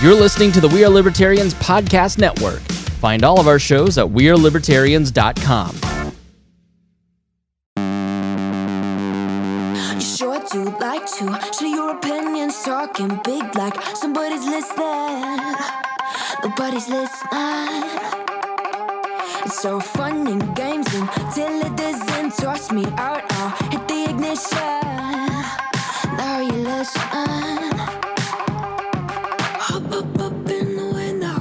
You're listening to the We Are Libertarians podcast network. Find all of our shows at wearelibertarians.com. You sure do like to share your opinions, talking big like somebody's listening. Nobody's listening. It's so fun and games until it doesn't. Toss me out, I'll hit the ignition. Now you listen. Hop up in the window.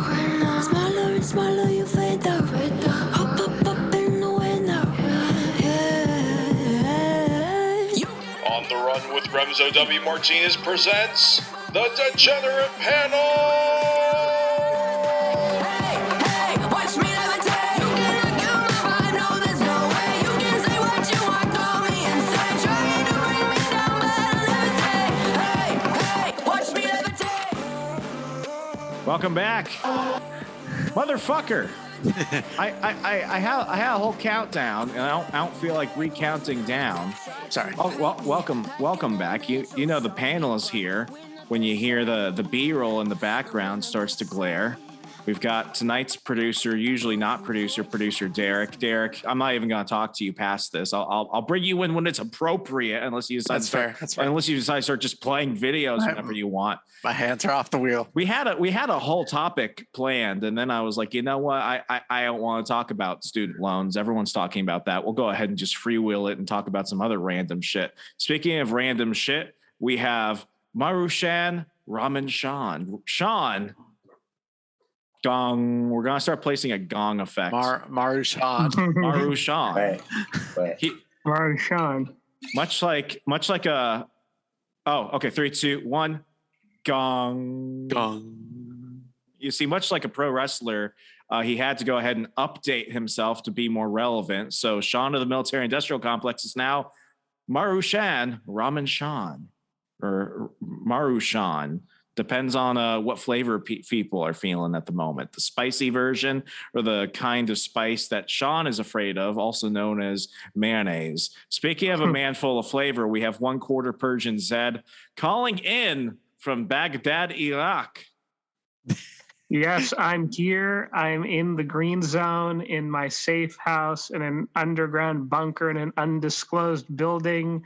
Smaller and smaller you fade out. Hop up in the window. Yeah. On the Run with Remzo W. Martinez presents the Degenerate Panel! Welcome back, motherfucker. I had a whole countdown, and I don't feel like recounting down. Sorry. Oh, well, welcome back. You know the panel is here. When you hear the B-roll in the background starts to glare. We've got tonight's producer, usually not producer Derek. Derek, I'm not even going to talk to you past this. I'll bring you in when it's appropriate, unless you decide. That's fair. Unless you decide to start just playing videos whenever you want. My hands are off the wheel. We had a whole topic planned, and then I was like, you know what? I don't want to talk about student loans. Everyone's talking about that. We'll go ahead and just freewheel it and talk about some other random shit. Speaking of random shit, we have Marushan Raman Sean. Gong. We're gonna start placing a gong effect. Marushan. Marushan. Wait. Marushan. Much like a. Oh, okay. 3, 2, 1. Gong. Gong. You see, much like a pro wrestler, he had to go ahead and update himself to be more relevant. So Sean of the Military Industrial Complex is now Marushan Raman Sean, or Marushan. Depends on what flavor people are feeling at the moment. The spicy version or the kind of spice that Sean is afraid of, also known as mayonnaise. Speaking of a man full of flavor, we have 1/4 Persian Zed calling in from Baghdad, Iraq. Yes, I'm here. I'm in the green zone in my safe house in an underground bunker in an undisclosed building,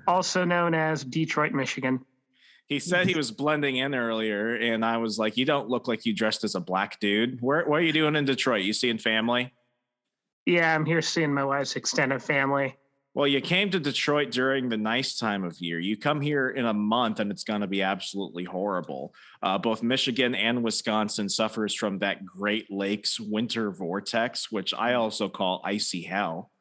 also known as Detroit, Michigan. He said he was blending in earlier, and I was like, you don't look like you dressed as a black dude. What are you doing in Detroit? You seeing family? Yeah, I'm here seeing my wife's extended family. Well, you came to Detroit during the nice time of year. You come here in a month, and it's going to be absolutely horrible. Both Michigan and Wisconsin suffers from that Great Lakes winter vortex, which I also call icy hell.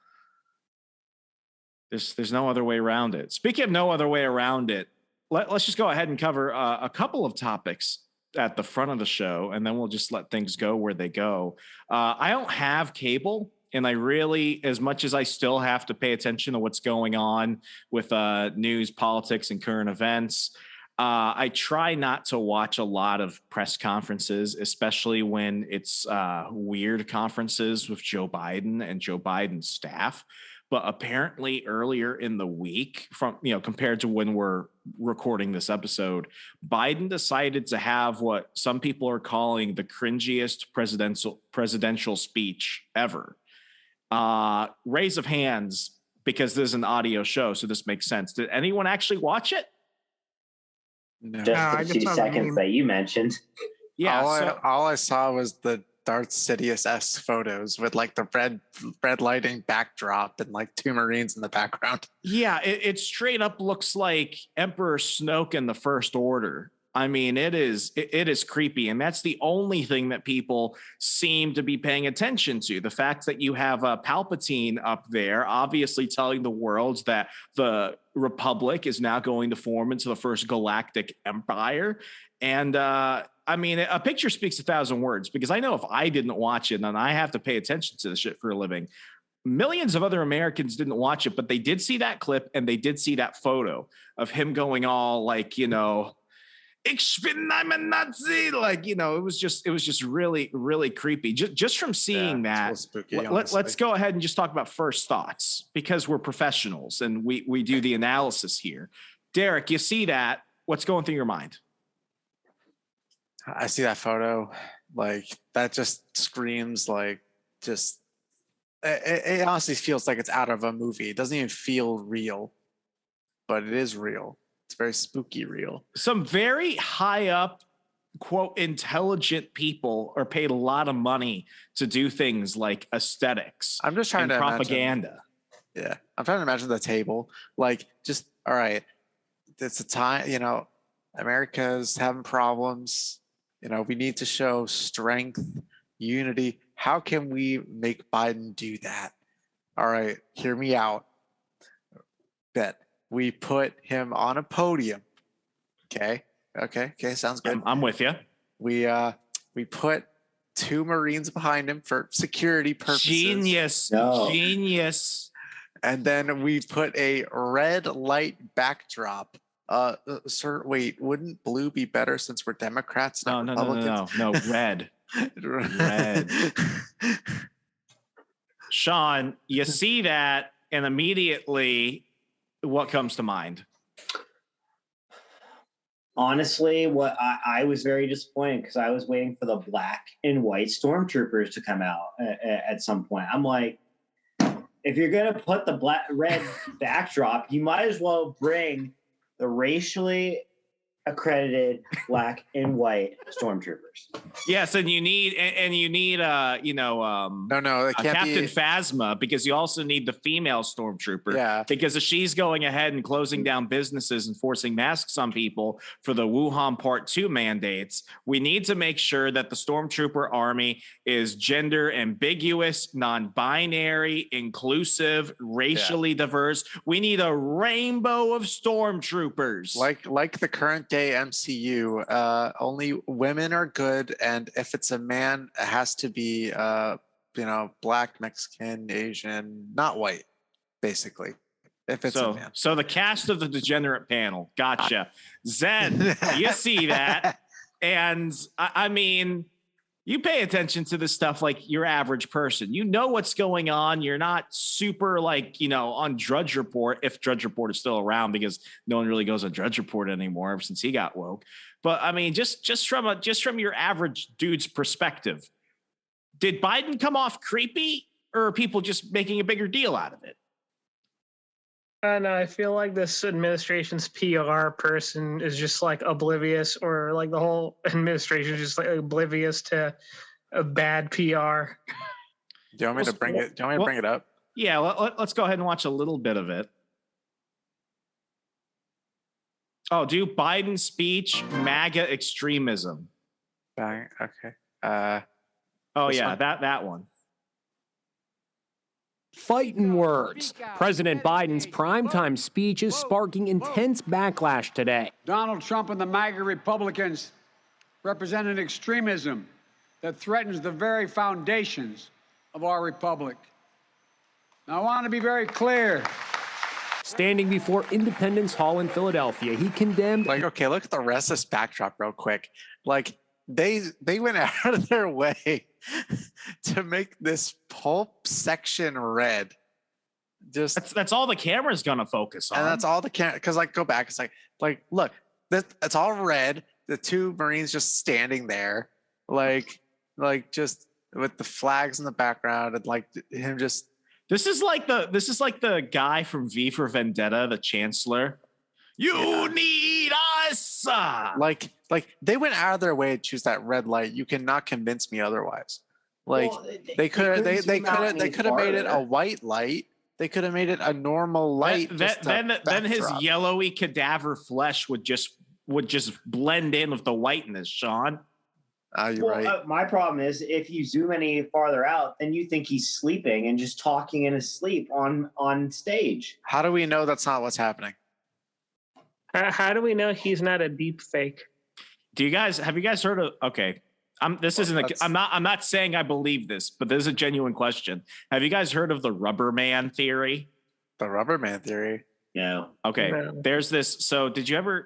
There's no other way around it. Speaking of no other way around it, let's just go ahead and cover a couple of topics at the front of the show, and then we'll just let things go where they go. I don't have cable, and I really, as much as I still have to pay attention to what's going on with news, politics, and current events, I try not to watch a lot of press conferences, especially when it's weird conferences with Joe Biden and Joe Biden's staff. But apparently earlier in the week, compared to when we're recording this episode, Biden decided to have what some people are calling the cringiest presidential speech ever. Raise of hands, because this is an audio show, so this makes sense. Did anyone actually watch it? No. Just the 2 seconds that you mentioned. Yeah. All I saw was the Darth Sidious-esque photos with like the red lighting backdrop and like 2 Marines in the background. Yeah, it straight up looks like Emperor Snoke in the First Order. I mean, it is creepy, and that's the only thing that people seem to be paying attention to. The fact that you have Palpatine up there, obviously telling the world that the Republic is now going to form into the first galactic empire. And I mean, a picture speaks 1,000 words, because I know if I didn't watch it, and I have to pay attention to this shit for a living, millions of other Americans didn't watch it, but they did see that clip, and they did see that photo of him going all like, I'm a Nazi, like, it was just really, really creepy. Just from seeing that. Spooky, let's go ahead and just talk about first thoughts, because we're professionals and we do the analysis here. Derek, you see that? What's going through your mind? I see that photo. Like that just screams like just. It honestly feels like it's out of a movie. It doesn't even feel real, but it is real. It's very spooky real. Some very high up, quote, intelligent people are paid a lot of money to do things like aesthetics. I'm just trying to propaganda. Yeah, I'm trying to imagine the table. Like, just all right. It's a time, America's having problems. We need to show strength, unity. How can we make Biden do that? All right, hear me out. Bet we put him on a podium. Okay, sounds good. I'm with you. We put 2 Marines behind him for security purposes. Genius. And then we put a red light backdrop. Sir, wait, wouldn't blue be better since we're Democrats, not Republicans? No, red. Red. Sean, you see that, and immediately what comes to mind? Honestly, what I was very disappointed because I was waiting for the black and white stormtroopers to come out at some point. I'm like, if you're gonna put the red backdrop, you might as well bring the racially accredited black and white stormtroopers. Yes, and you need no, it can't Captain be Phasma, because you also need the female stormtrooper. Yeah, because if she's going ahead and closing down businesses and forcing masks on people for the Wuhan Part 2 mandates, we need to make sure that the stormtrooper army is gender ambiguous, non-binary, inclusive, racially diverse. We need a rainbow of stormtroopers. Like the current day MCU, only women are good, and if it's a man, it has to be black, Mexican, Asian, not white, basically. If it's a man. So the cast of the Degenerate panel, gotcha. Zen, you see that, and I mean, you pay attention to this stuff like your average person. You know what's going on. You're not super on Drudge Report, if Drudge Report is still around, because no one really goes on Drudge Report anymore ever since he got woke. But I mean, just from your average dude's perspective, did Biden come off creepy, or are people just making a bigger deal out of it? And I feel like this administration's PR person is just like oblivious, or like the whole administration is just like oblivious to a bad PR. Do you want me to bring it? Do you want me to bring it up? Yeah, let's go ahead and watch a little bit of it. Oh, do Biden speech MAGA extremism? Okay. Oh yeah, that one. Fighting words. President Biden's primetime speech is sparking intense backlash today. Donald Trump and the MAGA Republicans represent an extremism that threatens the very foundations of our republic. Now, I want to be very clear. Standing before Independence Hall in Philadelphia, he condemned... Okay, look at the rest of this backdrop real quick. They went out of their way to make this pulp section red. That's all the camera's gonna focus on. And that's all the camera, because go back. It's like look, it's all red. The 2 Marines just standing there, just with the flags in the background, and him just. This is like the guy from V for Vendetta, the Chancellor. You need us. They went out of their way to choose that red light. You cannot convince me otherwise. They could have made it a white light. They could have made it a normal light. Then his yellowy cadaver flesh would just blend in with the whiteness, Sean. You're right. My problem is if you zoom any farther out, then you think he's sleeping and just talking in his sleep on stage. How do we know that's not what's happening? How do we know he's not a deep fake? Have you guys heard of? Okay, I'm not saying I believe this, but this is a genuine question. Have you guys heard of the Rubber Man theory? The Rubber Man theory. No. Okay. No. There's this. So did you?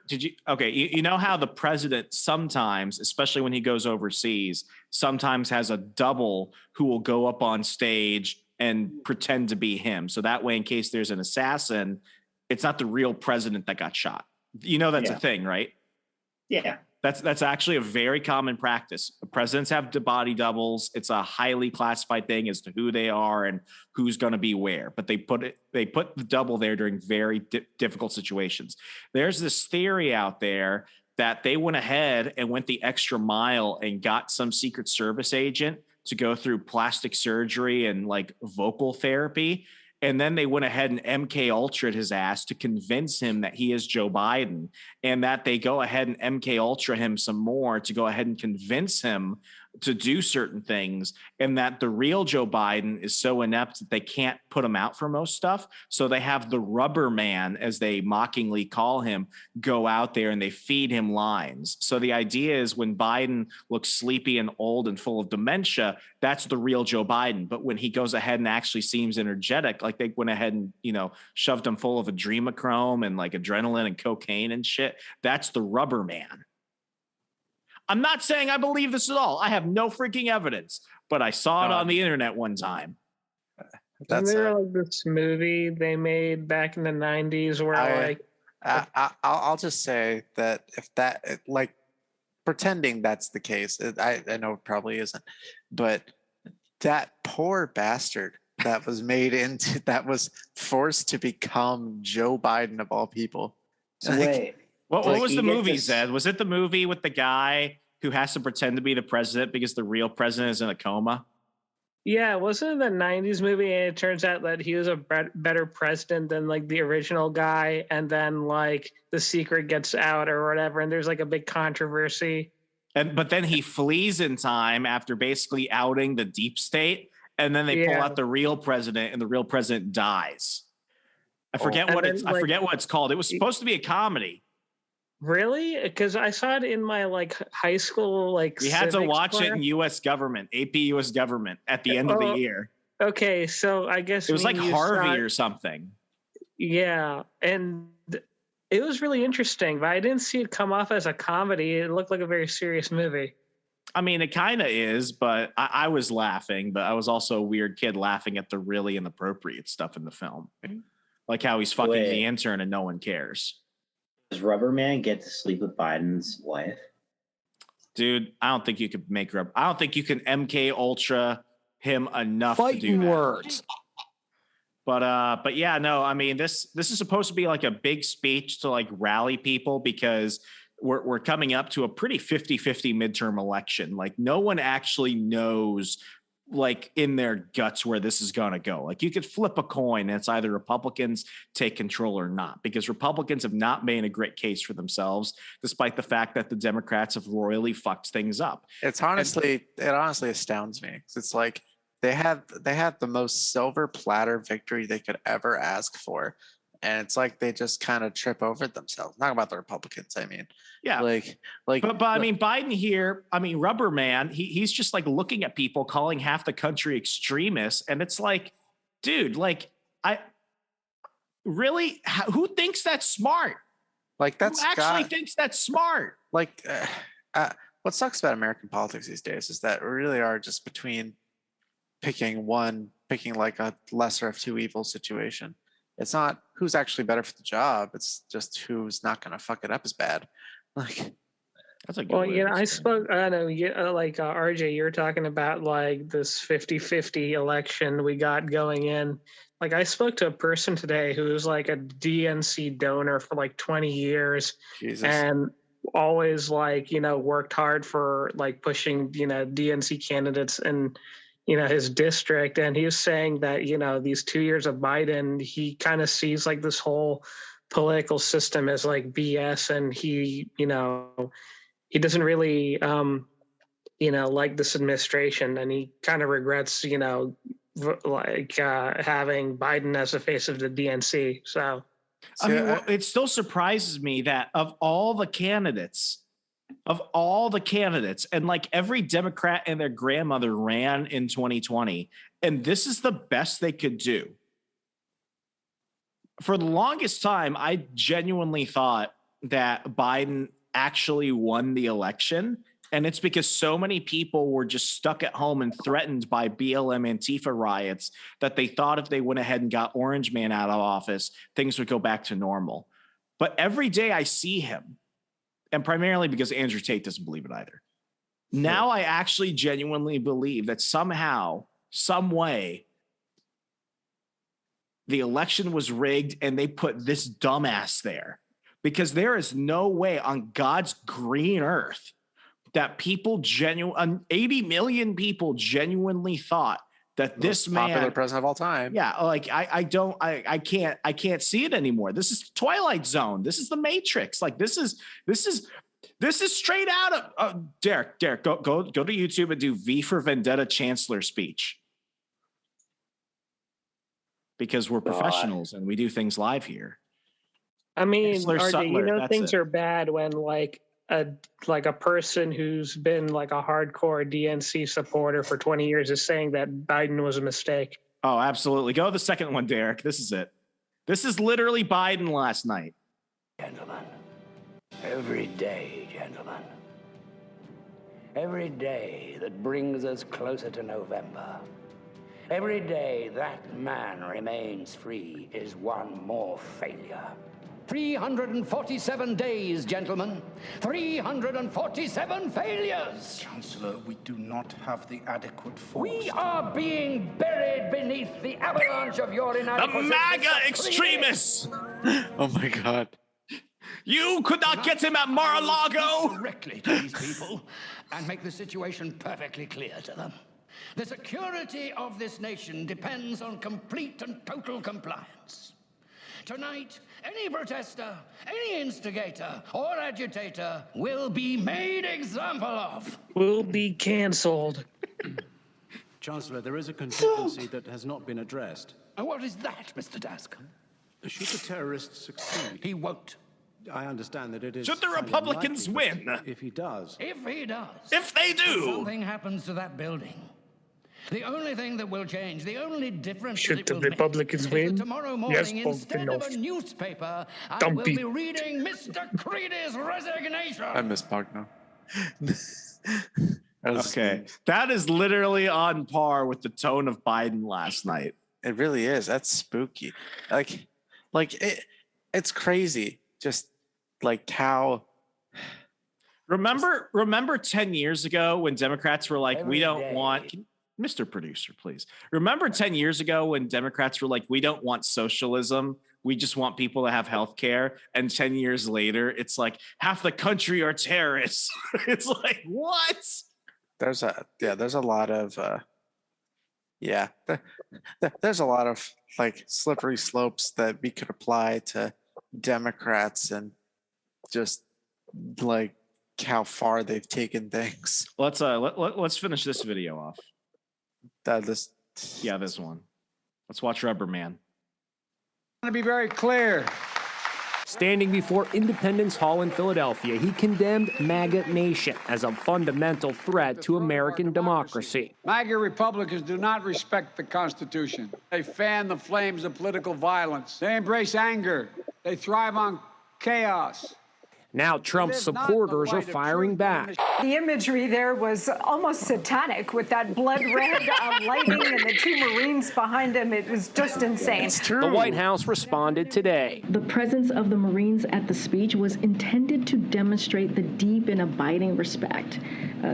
Okay. You know how the president sometimes, especially when he goes overseas, sometimes has a double who will go up on stage and pretend to be him. So that way, in case there's an assassin, it's not the real president that got shot. You know, that's a thing, right? Yeah. That's actually a very common practice. Presidents have body doubles. It's a highly classified thing as to who they are and who's going to be where. But they put the double there during very difficult situations. There's this theory out there that they went ahead and went the extra mile and got some Secret Service agent to go through plastic surgery and like vocal therapy. And then they went ahead and MK Ultra'd his ass to convince him that he is Joe Biden, and that they go ahead and MK Ultra him some more to go ahead and convince him to do certain things, and that the real Joe Biden is so inept that they can't put him out for most stuff. So they have the rubber man, as they mockingly call him, go out there and they feed him lines. So the idea is when Biden looks sleepy and old and full of dementia, that's the real Joe Biden. But when he goes ahead and actually seems energetic, like they went ahead and, shoved him full of adrenochrome and like adrenaline and cocaine and shit, that's the rubber man. I'm not saying I believe this at all. I have no freaking evidence, but I saw it on the internet one time. Isn't there like this movie they made back in the 90s where I'll just say that if that, like, pretending that's the case, I know it probably isn't, but that poor bastard that was that was forced to become Joe Biden of all people. Wait. What was the movie, Zed? Was it the movie with the guy who has to pretend to be the president because the real president is in a coma? Yeah, wasn't it the 90s movie? And it turns out that he was a better president than like the original guy. And then like the secret gets out or whatever. And there's like a big controversy. But then he flees in time after basically outing the deep state. And then they pull out the real president, and the real president dies. I forget what it's called. It was supposed to be a comedy. Really? Because I saw it in my like high school we had to watch it in U.S. government, AP U.S. government at the end of the year. Okay, so I guess it was like Harvey or something. Yeah, and it was really interesting, but I didn't see it come off as a comedy. It looked like a very serious movie. I mean, it kind of is, but I was laughing, but I was also a weird kid laughing at the really inappropriate stuff in the film. Like how he's fucking the intern and no one cares. Does Rubber Man get to sleep with Biden's wife? Dude, I don't think you could I don't think you can MK Ultra him enough to do that. Words. But yeah, no, I mean, this is supposed to be like a big speech to like rally people, because we're coming up to a pretty 50-50 midterm election. Like no one actually knows like in their guts where this is going to go. Like you could flip a coin and it's either Republicans take control or not, because Republicans have not made a great case for themselves, despite the fact that the Democrats have royally fucked things up. It honestly astounds me. It's like they had the most silver platter victory they could ever ask for. And it's like they just kind of trip over themselves. Not about the Republicans, I mean. Yeah. But I mean, Biden here, I mean, Rubber Man, he's just like looking at people, calling half the country extremists. And it's like, dude, like, who thinks that's smart? Like, who actually thinks that's smart? Like, what sucks about American politics these days is that we really are just between picking like a lesser of two evils situation. It's not who's actually better for the job. It's just who's not going to fuck it up as bad. Like, that's a good well, I spoke. I know, like RJ, you're talking about like this 50-50 election we got going in. Like, I spoke to a person today who was like a DNC donor for like 20 years, Jesus. And always like worked hard for like pushing DNC candidates and his district. And he was saying that, these 2 years of Biden, he kind of sees like this whole political system as like BS. And he doesn't really, like this administration. And he kind of regrets, having Biden as the face of the DNC. So, I mean, it still surprises me that of all the candidates, and like every Democrat and their grandmother ran in 2020, and this is the best they could do. For the longest time, I genuinely thought that Biden actually won the election, and it's because so many people were just stuck at home and threatened by BLM Antifa riots that they thought if they went ahead and got Orange Man out of office, things would go back to normal. But every day I see him, and primarily because Andrew Tate doesn't believe it either. Now I actually genuinely believe that somehow, some way, the election was rigged and they put this dumbass there, because there is no way on God's green earth that 80 million people genuinely thought that this man, popular president of all time. Yeah, like I can't see it anymore. This is Twilight Zone. This is the Matrix. Like this is straight out of Derek. Go to YouTube and do V for Vendetta Chancellor speech, because we're professionals and we do things live here. I mean, Chancellor RJ, Sutler, things are bad when like a person who's been like a hardcore DNC supporter for 20 years is saying that Biden was a mistake. Oh, absolutely. Go to the second one, Derek. This is it. This is literally Biden last night. Gentlemen, every day, gentlemen, every day that brings us closer to November, every day that man remains free is one more failure. 347 days, gentlemen. 347 failures. Chancellor, we do not have the adequate force. We are being buried beneath the avalanche of your inadequacy. The MAGA extremists! Oh my God. You could not get him at Mar-a-Lago! Directly to these people and make the situation perfectly clear to them. The security of this nation depends on complete and total compliance. Tonight, any protester, any instigator or agitator will be made example of. Will be canceled. Chancellor, there is a contingency that has not been addressed. And what is that, Mr. Dask? Should the terrorists succeed? He won't. I understand that it is. Should the Republicans win? If he does. If he does. If they do. Something happens to that building. The only thing that will change, the only difference Should the Republicans win? Tomorrow morning, instead of a newspaper, I will be reading Mr. Creedy's resignation. I miss Pugno. Okay, that is literally on par with the tone of Biden last night. It really is. That's spooky. It's crazy. Just like how. Remember 10 years ago when Democrats were like, we don't want. Mr. Producer, please. Remember 10 years ago when Democrats were like, we don't want socialism. We just want people to have health care. And 10 years later, it's like half the country are terrorists. It's like, what? There's a lot of, there's a lot of like slippery slopes that we could apply to Democrats and just like how far they've taken things. Let's finish this video off. This one. Let's watch Rubber Man. I want to be very clear. Standing before Independence Hall in Philadelphia, he condemned MAGA Nation as a fundamental threat to American democracy. MAGA Republicans do not respect the Constitution. They fan the flames of political violence. They embrace anger. They thrive on chaos. Now Trump's supporters are firing back. The imagery there was almost satanic with that blood red lighting and the two Marines behind him. It was just insane. It's true. The White House responded today. The presence of the Marines at the speech was intended to demonstrate the deep and abiding respect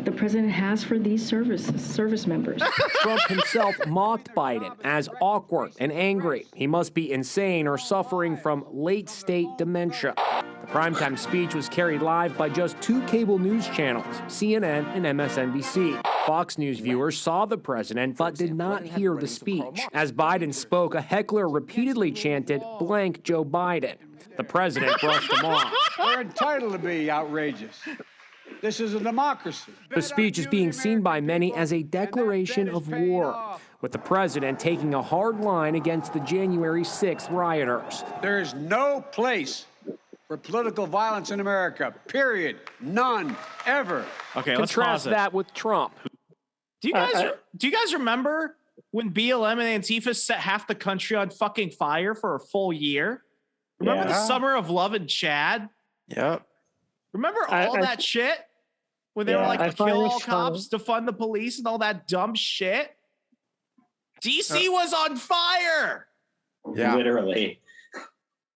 the president has for these service members. Trump himself mocked Biden as awkward and angry. He must be insane or suffering from late-state dementia. The primetime speech was carried live by just two cable news channels, CNN and MSNBC. Fox News viewers saw the president but did not hear the speech. As Biden spoke, a heckler repeatedly chanted, "Blank Joe Biden." The president brushed him off. We're entitled to be outrageous. This is a democracy. The speech is being seen by many as a declaration of war, with the president taking a hard line against the January 6th rioters. There is no place for political violence in America, period. None, ever. Okay, let's contrast pause it. that with Trump. Do you guys remember when BLM and Antifa set half the country on fucking fire for a full year? Remember the Summer of Love in Chad? Yep. Remember all that shit? When they were like, kill all cops, defund the police, and all that dumb shit? DC was on fire. Yeah. Literally.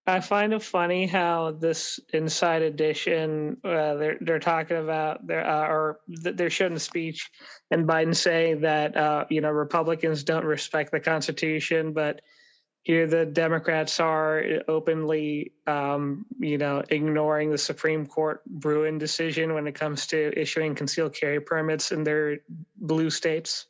I find it funny how this Inside Edition, they're talking about they're showing the speech, and Biden saying that Republicans don't respect the Constitution, but here the Democrats are openly ignoring the Supreme Court Bruin decision when it comes to issuing concealed carry permits in their blue states.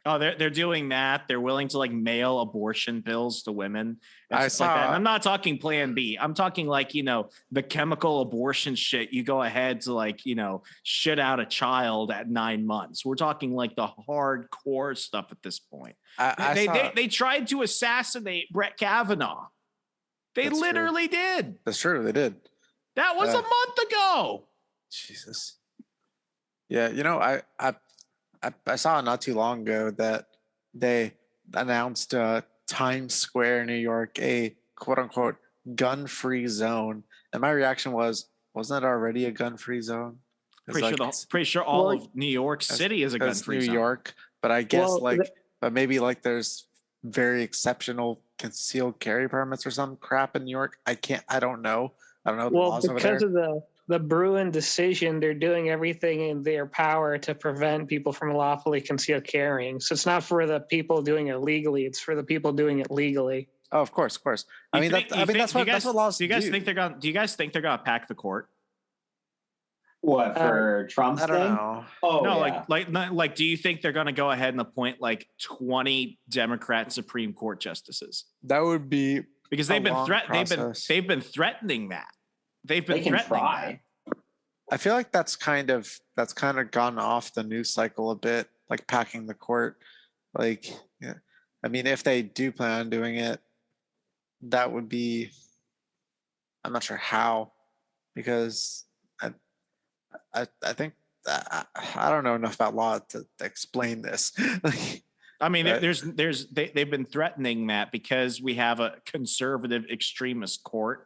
Oh, they're doing that. They're willing to like mail abortion pills to women. And I stuff like that. And saw- I'm not talking Plan B. I'm talking like, the chemical abortion shit. You go ahead to like, shit out a child at 9 months. We're talking like the hardcore stuff at this point. They tried to assassinate Brett Kavanaugh. They That's literally did. That's true. They did. That was a month ago. Jesus. Yeah, I saw not too long ago that they announced Times Square, New York, a quote unquote gun-free zone. And my reaction was, wasn't it already a gun-free zone? Pretty sure all of New York City is a gun-free zone. New York, but I guess but maybe like there's very exceptional concealed carry permits or some crap in New York. I don't know. I don't know the laws over there. Because of the Bruin decision, they're doing everything in their power to prevent people from lawfully concealed carrying. So it's not for the people doing it illegally; it's for the people doing it legally. Oh, of course. That's what laws do. Do you guys think they're gonna pack the court? What, for Trump's thing? I don't know. Oh, no, yeah. like, do you think they're gonna go ahead and appoint like 20 Democrat Supreme Court justices? That would be because they've been threatening that. They can try. I feel like that's kind of gone off the news cycle a bit, like packing the court. Like, yeah. I mean, if they do plan on doing it, that would be. I'm not sure how, because I think I don't know enough about law to explain this. I mean, they've been threatening that because we have a conservative extremist court.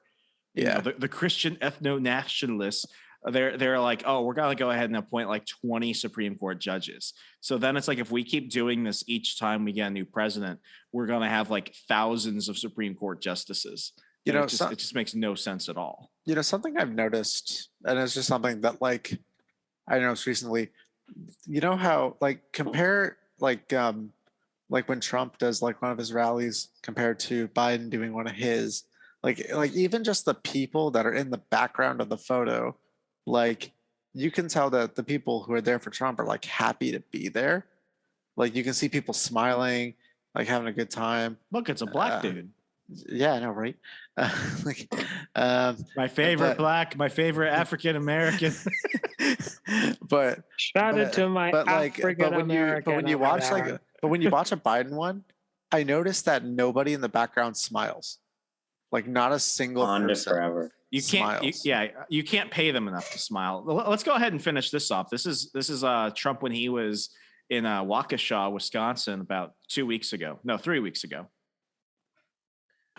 Yeah, the Christian ethno-nationalists, they're like, oh, we're gonna go ahead and appoint like 20 Supreme Court judges. So then it's like, if we keep doing this each time we get a new president, we're gonna have like thousands of Supreme Court justices. It just makes no sense at all. Something I've noticed, and it's just something that like I noticed recently. You know how like compare like when Trump does like one of his rallies compared to Biden doing one of his. Like even just the people that are in the background of the photo, like you can tell that the people who are there for Trump are like happy to be there. Like you can see people smiling, like having a good time. Look, it's a black dude. Yeah, I know, right? My favorite black, my favorite African American. but shout out to my African American. But when you watch a Biden one, I noticed that nobody in the background smiles. Like not a single person. Forever. You can't pay them enough to smile. Let's go ahead and finish this off. This is Trump when he was in Waukesha, Wisconsin, about 3 weeks ago.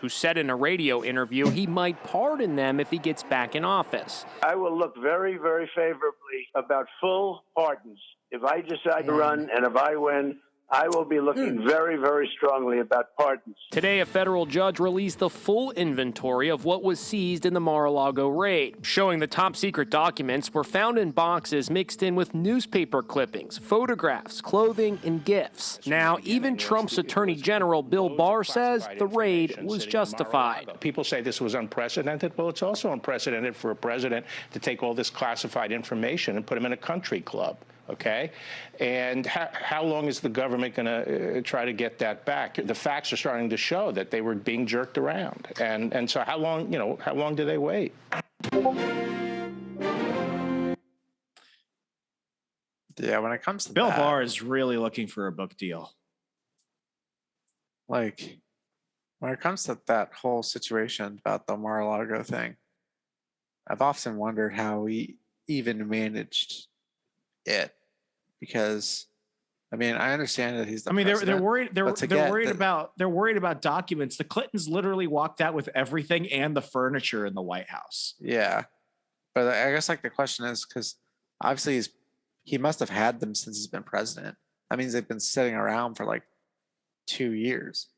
Who said in a radio interview he might pardon them if he gets back in office. I will look very, very favorably about full pardons. If I decide to run and if I win, I will be looking very, very strongly about pardons. Today, a federal judge released the full inventory of what was seized in the Mar-a-Lago raid, showing the top-secret documents were found in boxes mixed in with newspaper clippings, photographs, clothing, and gifts. Now, even Trump's Attorney General Bill Barr says the raid was justified. People say this was unprecedented. Well, it's also unprecedented for a president to take all this classified information and put him in a country club. Okay, and how long is the government going to try to get that back? The facts are starting to show that they were being jerked around, and so how long do they wait? Yeah, when it comes to Bill Barr is really looking for a book deal. Like when it comes to that whole situation about the Mar-a-Lago thing, I've often wondered how he even managed it, because I mean I understand that he's the president, they're worried about documents. The Clintons literally walked out with everything and the furniture in the White House. Yeah, but I guess like the question is, because obviously he must have had them since he's been president. That means they've been sitting around for like 2 years,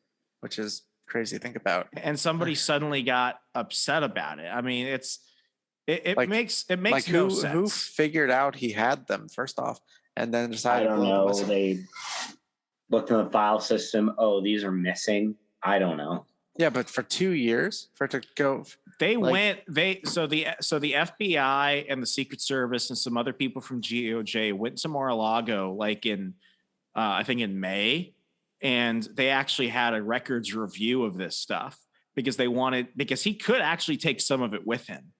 which is crazy to think about. And somebody suddenly got upset about it. I mean, it makes like no who sense. figured out he had them first off, and then decided. I don't know. They looked in the file system. Oh, these are missing. I don't know. Yeah, but for 2 years for it to go. So the FBI and the Secret Service and some other people from GOJ went to Mar-a-Lago like in I think in May, and they actually had a records review of this stuff because he could actually take some of it with him.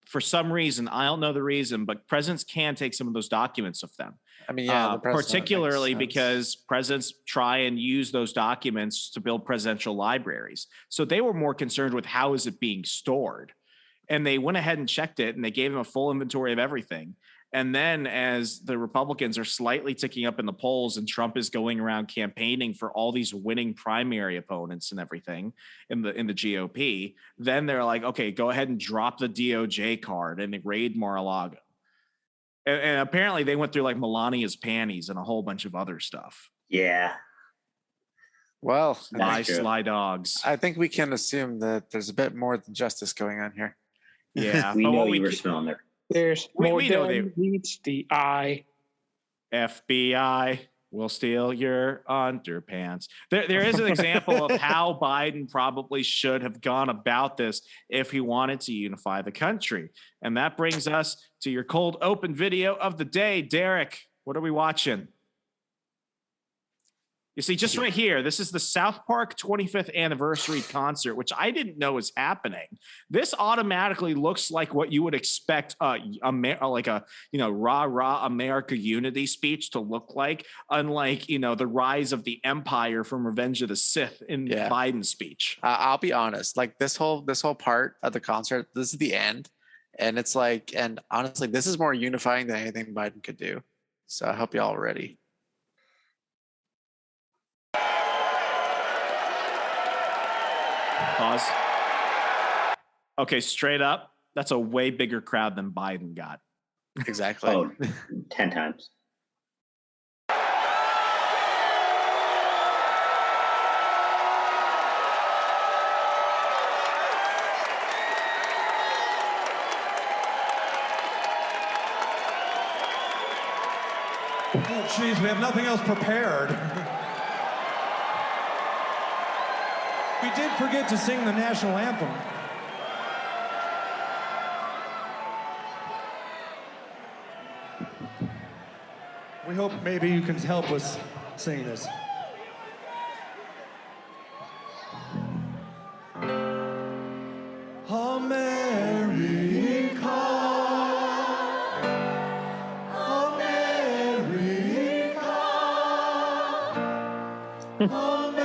For some reason, I don't know the reason, but presidents can take some of those documents with them. I mean, yeah, particularly because presidents try and use those documents to build presidential libraries. So they were more concerned with how is it being stored. And they went ahead and checked it, and they gave him a full inventory of everything. And then as the Republicans are slightly ticking up in the polls and Trump is going around campaigning for all these winning primary opponents and everything in the GOP, then they're like, okay, go ahead and drop the DOJ card and they raid Mar-a-Lago. And apparently they went through like Melania's panties and a whole bunch of other stuff. Yeah. Well, sly dogs. I think we can assume that there's a bit more than justice going on here. Yeah. We know you were smelling there. There's more than meets the eye. FBI will steal your underpants. There is an example of how Biden probably should have gone about this if he wanted to unify the country. And that brings us to your cold open video of the day. Derek, what are we watching? You see, just right here, this is the South Park 25th anniversary concert, which I didn't know was happening. This automatically looks like what you would expect like a rah America unity speech to look like, unlike the rise of the empire from Revenge of the Sith in Biden's speech. I'll be honest, like this whole part of the concert, this is the end, and it's like, and honestly, this is more unifying than anything Biden could do. So I hope y'all are ready. Pause. Okay, straight up, that's a way bigger crowd than Biden got. Exactly. Oh, 10 times. Oh, geez, we have nothing else prepared. We did forget to sing the national anthem. We hope maybe you can help us sing this. America, America.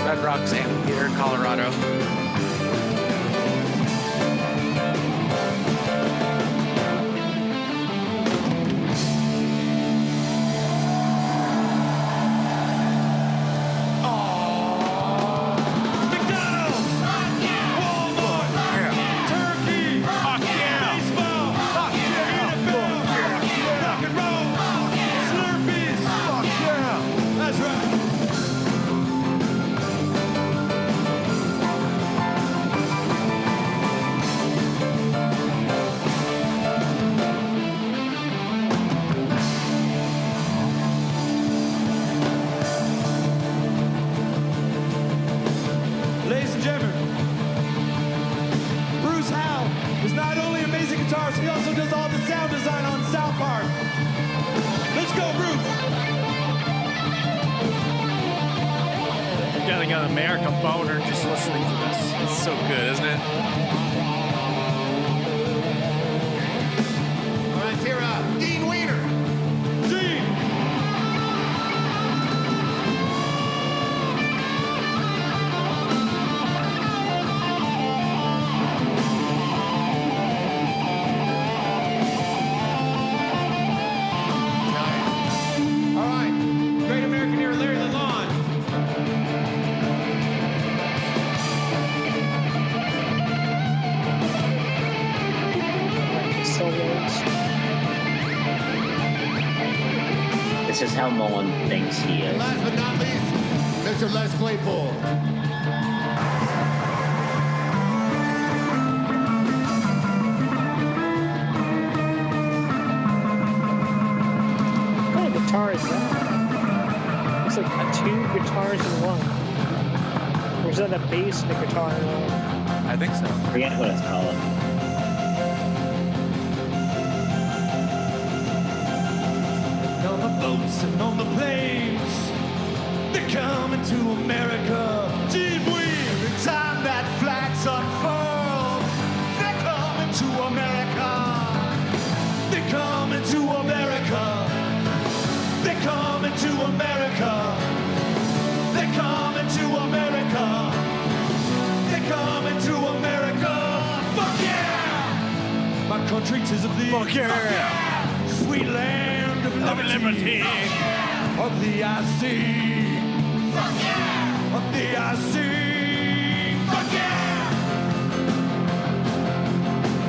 Red Rocks Amphitheater, Colorado. guitars. He also does all the sound design on South Park. Let's go, Ruth. I'm getting an America boner just listening to this. It's so good, isn't it? All right, here, Dean Wiener. Dean. All right, Great American Hero, Larry Lalonde. This is how Mullen thinks he is. Last but not least, Mr. Les Claypool. What kind of guitar is that? It's like two guitars in one. Or is that a bass and a guitar in one? I think so. I forget what it's called. On the boats and on the planes, they're coming to America. Did we? Every time that flag's unfurled, they're coming to America. They're coming to America. They're coming to America. They're coming to America. They're coming to America. Fuck yeah! My country 'tis of thee. Fuck yeah! Sweet land of liberty. Of the IC. Fuck yeah! Of the IC. Fuck yeah!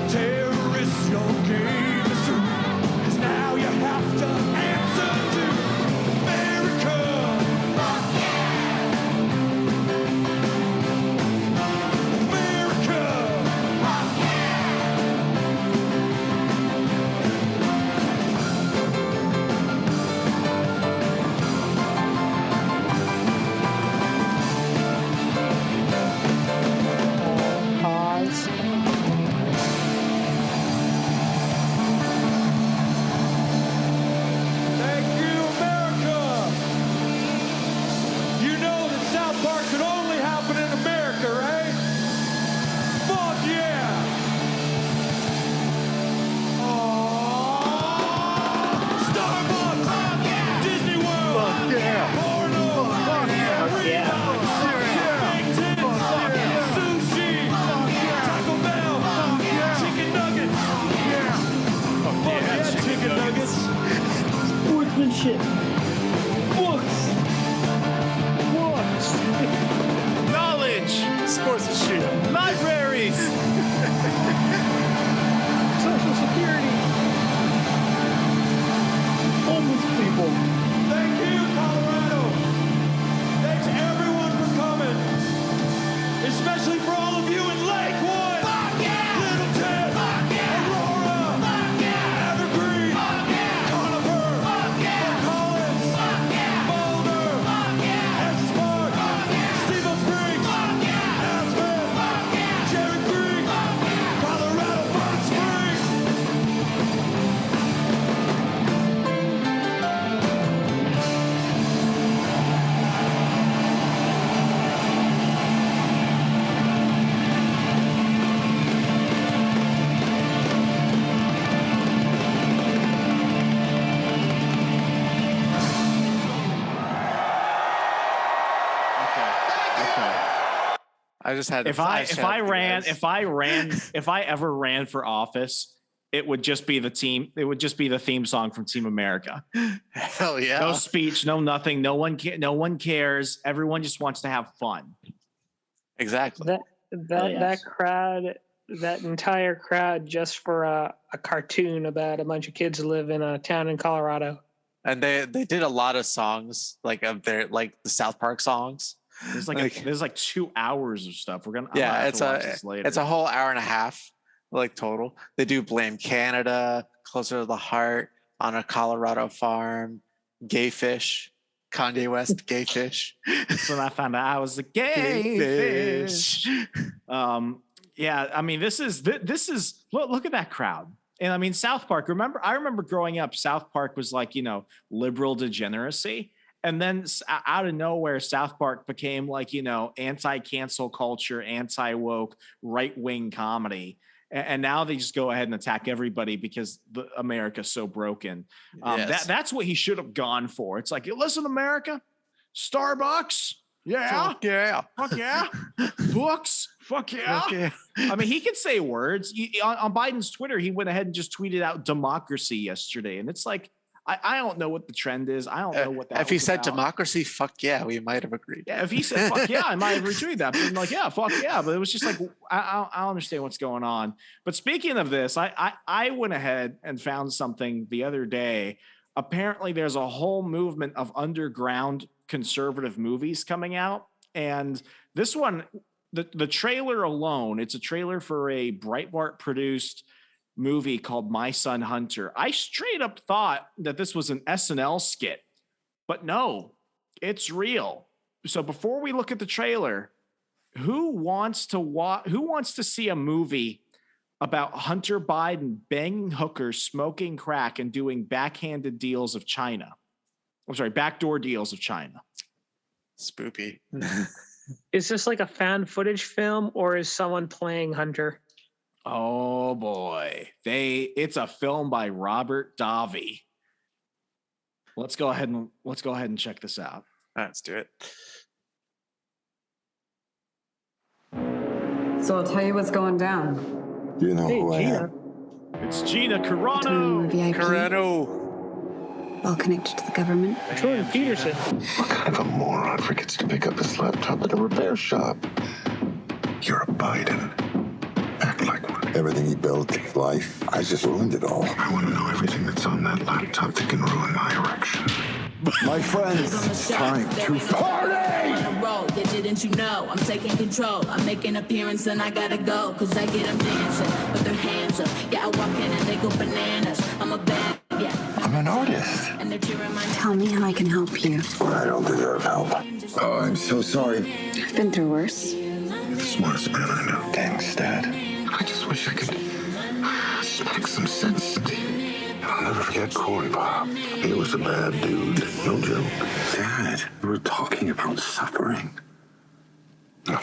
Terrorists, your game is through. 'Cause now you have to answer to America. Fuck yeah! America. Fuck Pause. Thank you, America! You know that South Park could only happen in America, right? Fuck yeah! Starbucks! Fuck yeah! Disney World! Fuck yeah! Porno! Fuck yeah! Fuck yeah! Sushi! Taco Bell! Chicken nuggets! Fuck yeah, chicken nuggets! Sportsmanship. Books. Books. Knowledge. Sportsmanship! Libraries. Social Security. Homeless people. Thank you, Colorado! Thanks everyone for coming! Especially for all of you in Lakewood! Littleton! Aurora! Evergreen! Conifer! Collins! Boulder! Estes Park! Steamboat Springs! Aspen! Cherry Creek! Colorado Front Springs! I just had. If I ever ran for office, it would just be the team. It would just be the theme song from Team America. Hell yeah! No speech, no nothing. No one cares. Everyone just wants to have fun. Exactly. That crowd, that entire crowd, just for a cartoon about a bunch of kids who live in a town in Colorado. And they did a lot of songs like of their the South Park songs. There's like 2 hours of stuff. We're gonna it's a whole hour and a half total. They do Blame Canada, Closer to the Heart, On a Colorado Farm, Gay Fish, Kanye West, Gay Fish. That's when I found out I was a gay fish. Yeah, I mean this is look at that crowd. And I mean, South Park, I remember growing up, South Park was like, liberal degeneracy. And then out of nowhere, South Park became like, anti-cancel culture, anti-woke, right-wing comedy. And now they just go ahead and attack everybody because America's so broken. Yes. That's what he should have gone for. It's like, listen, America, Starbucks. Yeah. Fuck yeah. Fuck yeah. Books. Fuck yeah. Fuck yeah. I mean, he can say words. On Biden's Twitter, he went ahead and just tweeted out democracy yesterday. And it's like, I don't know what the trend is. I don't know what that If he was said about. democracy, fuck yeah, we might have agreed. Yeah, if he said fuck yeah, I might have retweeted that. But I'm like, yeah, fuck yeah. But it was just like, I don't understand what's going on. But speaking of this, I went ahead and found something the other day. Apparently, there's a whole movement of underground conservative movies coming out. And this one, the trailer alone, it's a trailer for a Breitbart produced movie called My Son Hunter. I straight up thought that this was an SNL skit, but no, it's real. So before we look at the trailer, who wants to see a movie about Hunter Biden banging hookers, smoking crack, and doing backdoor deals of China? Spoopy. Is this like a fan footage film or is someone playing Hunter? Oh boy. It's a film by Robert Davi. Let's go ahead and check this out. Let's do it. So I'll tell you what's going down. You know who I am. It's Gina Carano. Carano. All connected to the government. Jordan Peterson. What kind of a moron forgets to pick up his laptop at a repair shop? You're a Biden. Act like one. Everything he built, his life, I just ruined it all. I want to know everything that's on that laptop that can ruin my erection. My friends, it's time to party! Yeah, didn't you know? I'm taking control. I'm making appearance and I gotta go. Cause I get them dancing with their hands up. Yeah, I walk in and they go bananas. I'm a bad, yeah. I'm an artist. And they're cheering my Tell me how I can help you. I don't deserve help. Oh, I'm so sorry. I've been through worse. You're the smartest man I know. Thanks, Dad. I just wish I could smack some sense into you. I'll never forget Corey Bob. He was a bad dude. No joke. Dad, we were talking about suffering. I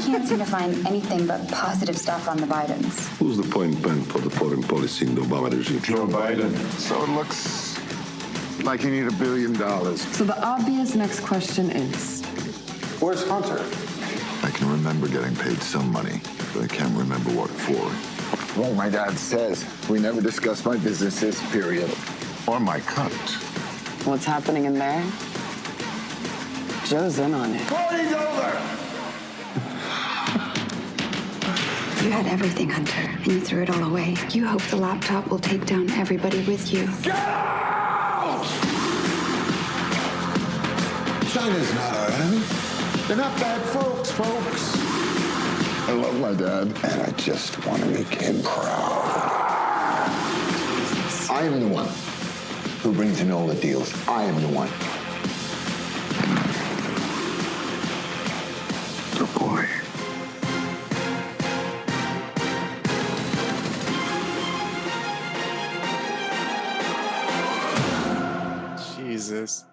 can't seem to find anything but positive stuff on the Bidens. Who's the point man for the foreign policy in the Obama regime? Joe Biden. So it looks like you need $1 billion. So the obvious next question is, Where's Hunter? I can remember getting paid some money, but I can't remember what for. Well, my dad says we never discuss my businesses, period. Or my cut. what's happening in there? Joe's in on it. Party's over! You had everything, Hunter, and you threw it all away. You hope the laptop will take down everybody with you. Get out! China's not our enemy. They're not bad folks. I love my dad, and I just want to make him proud. I am the one who brings in all the deals. I am the one. Good boy. Jesus.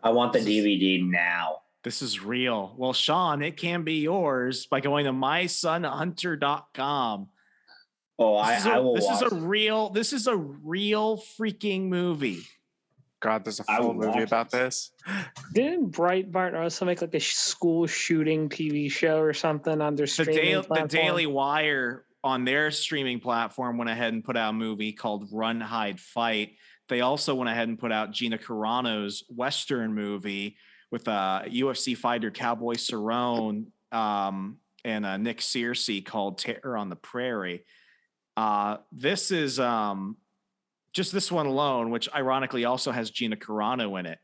I want the DVD now. This is real. Well, Sean, it can be yours by going to mysonhunter.com. Oh, I will This watch. is a real freaking movie. God, there's a full movie about this. Didn't Breitbart also make like a school shooting TV show or something on their streaming The platform? Daily Wire on their streaming platform went ahead and put out a movie called Run, Hide, Fight. They also went ahead and put out Gina Carano's Western movie with UFC fighter Cowboy Cerrone and Nick Searcy called Terror on the Prairie. This is just this one alone, which ironically also has Gina Carano in it.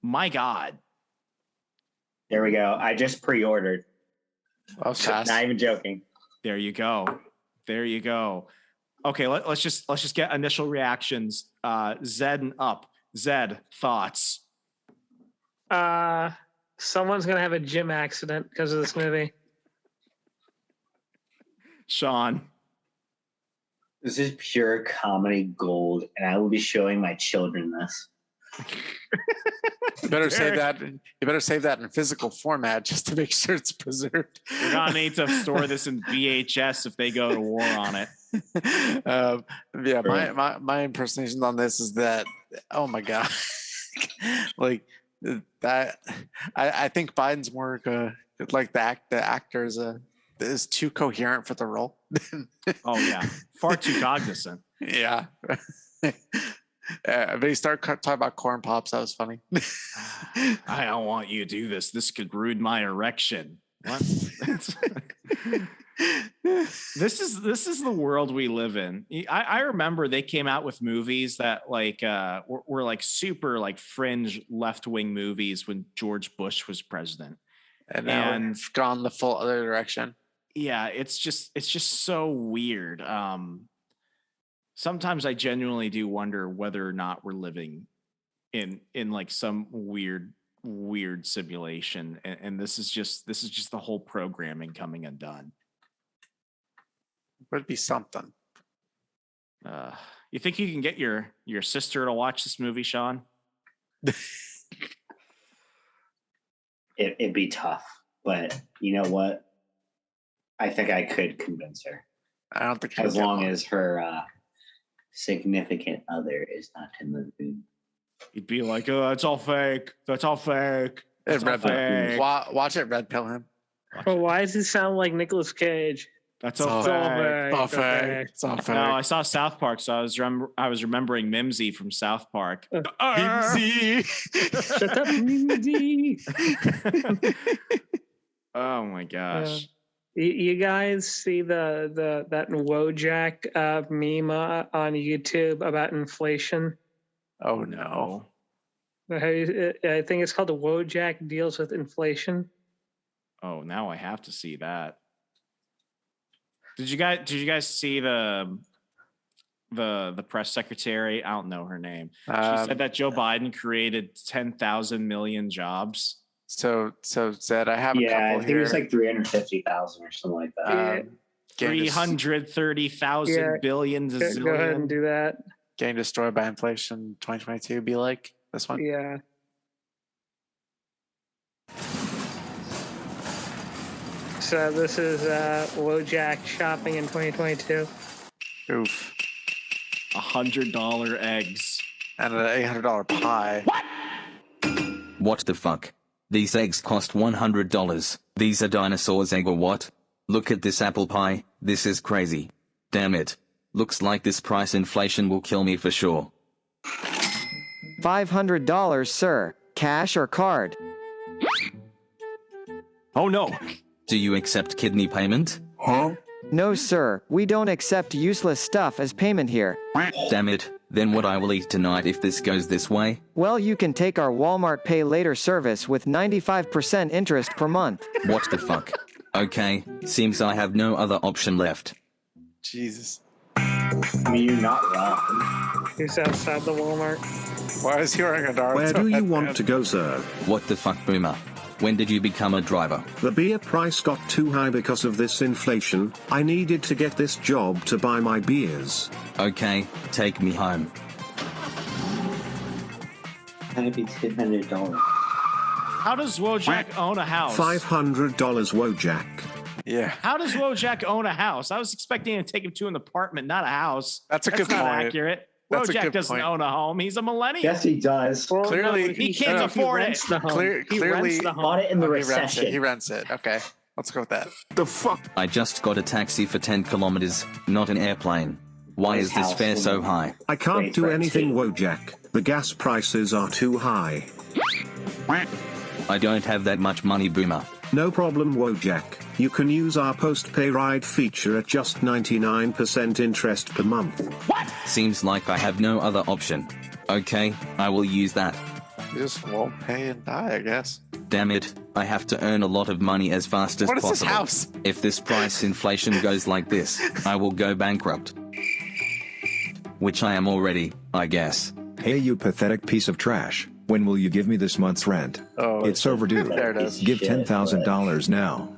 My God. There we go. I just pre-ordered. Oh, Not even joking. There you go. Okay, let's just get initial reactions. Zed and Up. Zed, thoughts? Someone's gonna have a gym accident because of this movie. Sean. This is pure comedy gold, and I will be showing my children this. You better save that. You better save that in physical format just to make sure it's preserved. We're gonna need to store this in VHS if they go to war on it. Yeah, my impersonation on this is that, oh my god, that I think Biden's more like the actor is too coherent for the role. Oh yeah, far too cognizant. Yeah. But he started talking about corn pops. That was funny. I don't want you to do this. This could ruin my erection. What? This is the world we live in. I remember they came out with movies that were like super like fringe left-wing movies when George Bush was president. And now we've gone the full other direction. Yeah, it's just so weird. Sometimes I genuinely do wonder whether or not we're living in like some weird simulation, and this is just the whole programming coming undone. Would be something. You think you can get your sister to watch this movie, Sean? It'd be tough, but you know what? I think I could convince her. I don't think as long as her significant other is not in the room. You'd be like, oh, that's all fake. That's all fake. That's all fake. Watch it red pill him. Well, why does it sound like Nicolas Cage? That's all fake. It's all fake. It's all fake. No, I saw South Park, so I was remembering Mimsy from South Park. Mimsy. Shut up, Mimsy. Oh my gosh. You guys see that Wojak meme on YouTube about inflation? Oh no! I think it's called the Wojak deals with inflation. Oh, now I have to see that. Did you guys see the press secretary? I don't know her name. She said that Joe Biden created 10,000 million jobs. So Zed, I have a couple I think here. it was like 350,000 or something like that. 330,000 billion. Go ahead and do that. Getting destroyed by inflation 2022 be like this one? Yeah. So this is Wojak shopping in 2022. Oof. $100 eggs. And an $800 pie. What the fuck? These eggs cost $100. These are dinosaurs' egg or what? Look at this apple pie. This is crazy. Damn it. Looks like this price inflation will kill me for sure. $500, sir. Cash or card? Oh no. Do you accept kidney payment? Huh? No, sir. We don't accept useless stuff as payment here. Damn it. Then what I will eat tonight if this goes this way? Well, you can take our Walmart Pay Later service with 95% interest per month. What the fuck? Okay, seems I have no other option left. Jesus. I mean, you're not wrong. Who's outside the Walmart? Why is he wearing a Naruto? Where do you want to go, sir? What the fuck, boomer? When did you become a driver? The beer price got too high because of this inflation. I needed to get this job to buy my beers. Okay, take me home. That'd be $200. How does Wojak own a house? $500 Wojak. Yeah. How does Wojak own a house? I was expecting to take him to an apartment, not a house. That's a good not point. accurate. That's a Wojak good doesn't point. own a home. He's a millennial. Yes, he does. Well, Clearly, no, he can't afford it. Clearly, bought it in the recession. He rents it. Okay, let's go with that. The fuck? I just got a taxi for 10 kilometers, not an airplane. Why is this fare so high? I can't do anything, Wojak. The gas prices are too high. I don't have that much money, boomer. No problem, Wojak. You can use our post-pay ride feature at just 99% interest per month. Seems like I have no other option. Okay, I will use that. You just won't pay and die, I guess. Damn it, I have to earn a lot of money as fast as What is possible. this house? If this price inflation goes like this, I will go bankrupt. Which I am already, I guess. Hey, you pathetic piece of trash. When will you give me this month's rent? Oh, it's overdue. There it is. Give $10,000 now.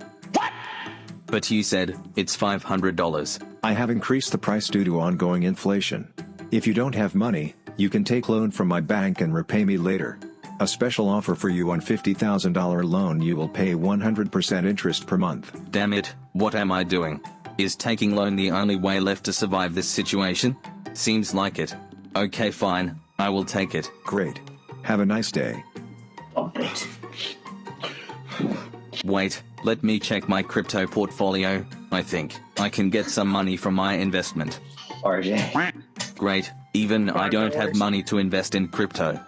But you said it's $500. I have increased the price due to ongoing inflation. If you don't have money, you can take loan from my bank and repay me later. A special offer for you on $50,000 loan, you will pay 100% interest per month. Damn it, what am I doing? Is taking loan the only way left to survive this situation? Seems like it. Okay, fine, I will take it. Great. Have a nice day. Wait, let me check my crypto portfolio. I think I can get some money from my investment. RJ. Great, even I don't have money to invest in crypto.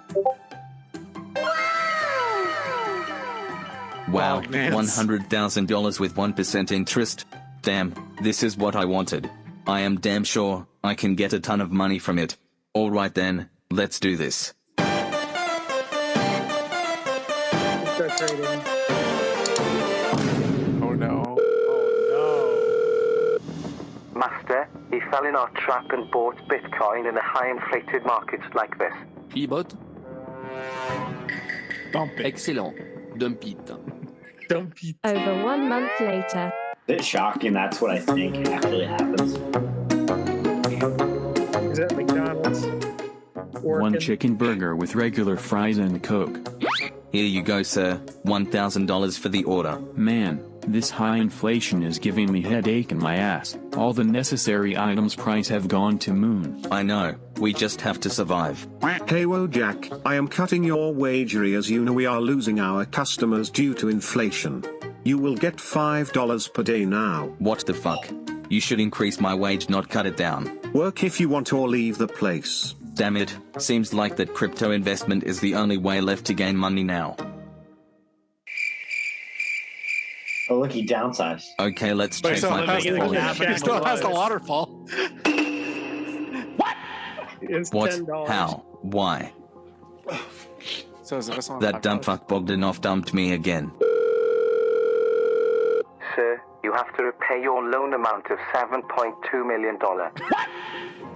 Wow, $100,000 with 1% interest? Damn, this is what I wanted. I am damn sure I can get a ton of money from it. Alright then, let's do this. Oh no. Master, he fell in our trap and bought Bitcoin in a high inflated market like this. Il botte. Excellent. Dump it. Over 1 month later. It's shocking. That's what I think actually happens. Is that McDonald's? One chicken burger with regular fries and Coke. Here you go, sir. $1,000 for the order. Man, this high inflation is giving me headache in my ass. All the necessary items price have gone to moon. I know. We just have to survive. Hey Wojak, I am cutting your wagery as you know we are losing our customers due to inflation. You will get $5 per day now. What the fuck? You should increase my wage, not cut it down. Work if you want or leave the place. Damn it, seems like that crypto investment is the only way left to gain money now. Oh, look, he downsized. Okay, let's check my portfolio. He still has the waterfall. What? $10. How? Why? So is this one That dumb fuck Bogdanov dumped me again. Sir, you have to repay your loan amount of $7.2 million.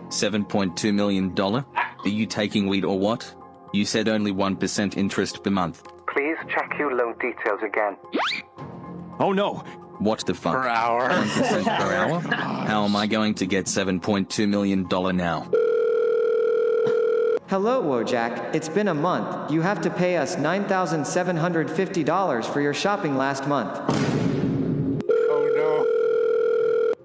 $7.2 million? Are you taking weed or what? You said only 1% interest per month. Please check your loan details again. Oh no! What the fuck? Per hour. 1% per hour? How am I going to get $7.2 million now? Hello, Wojak. It's been a month. You have to pay us $9,750 for your shopping last month.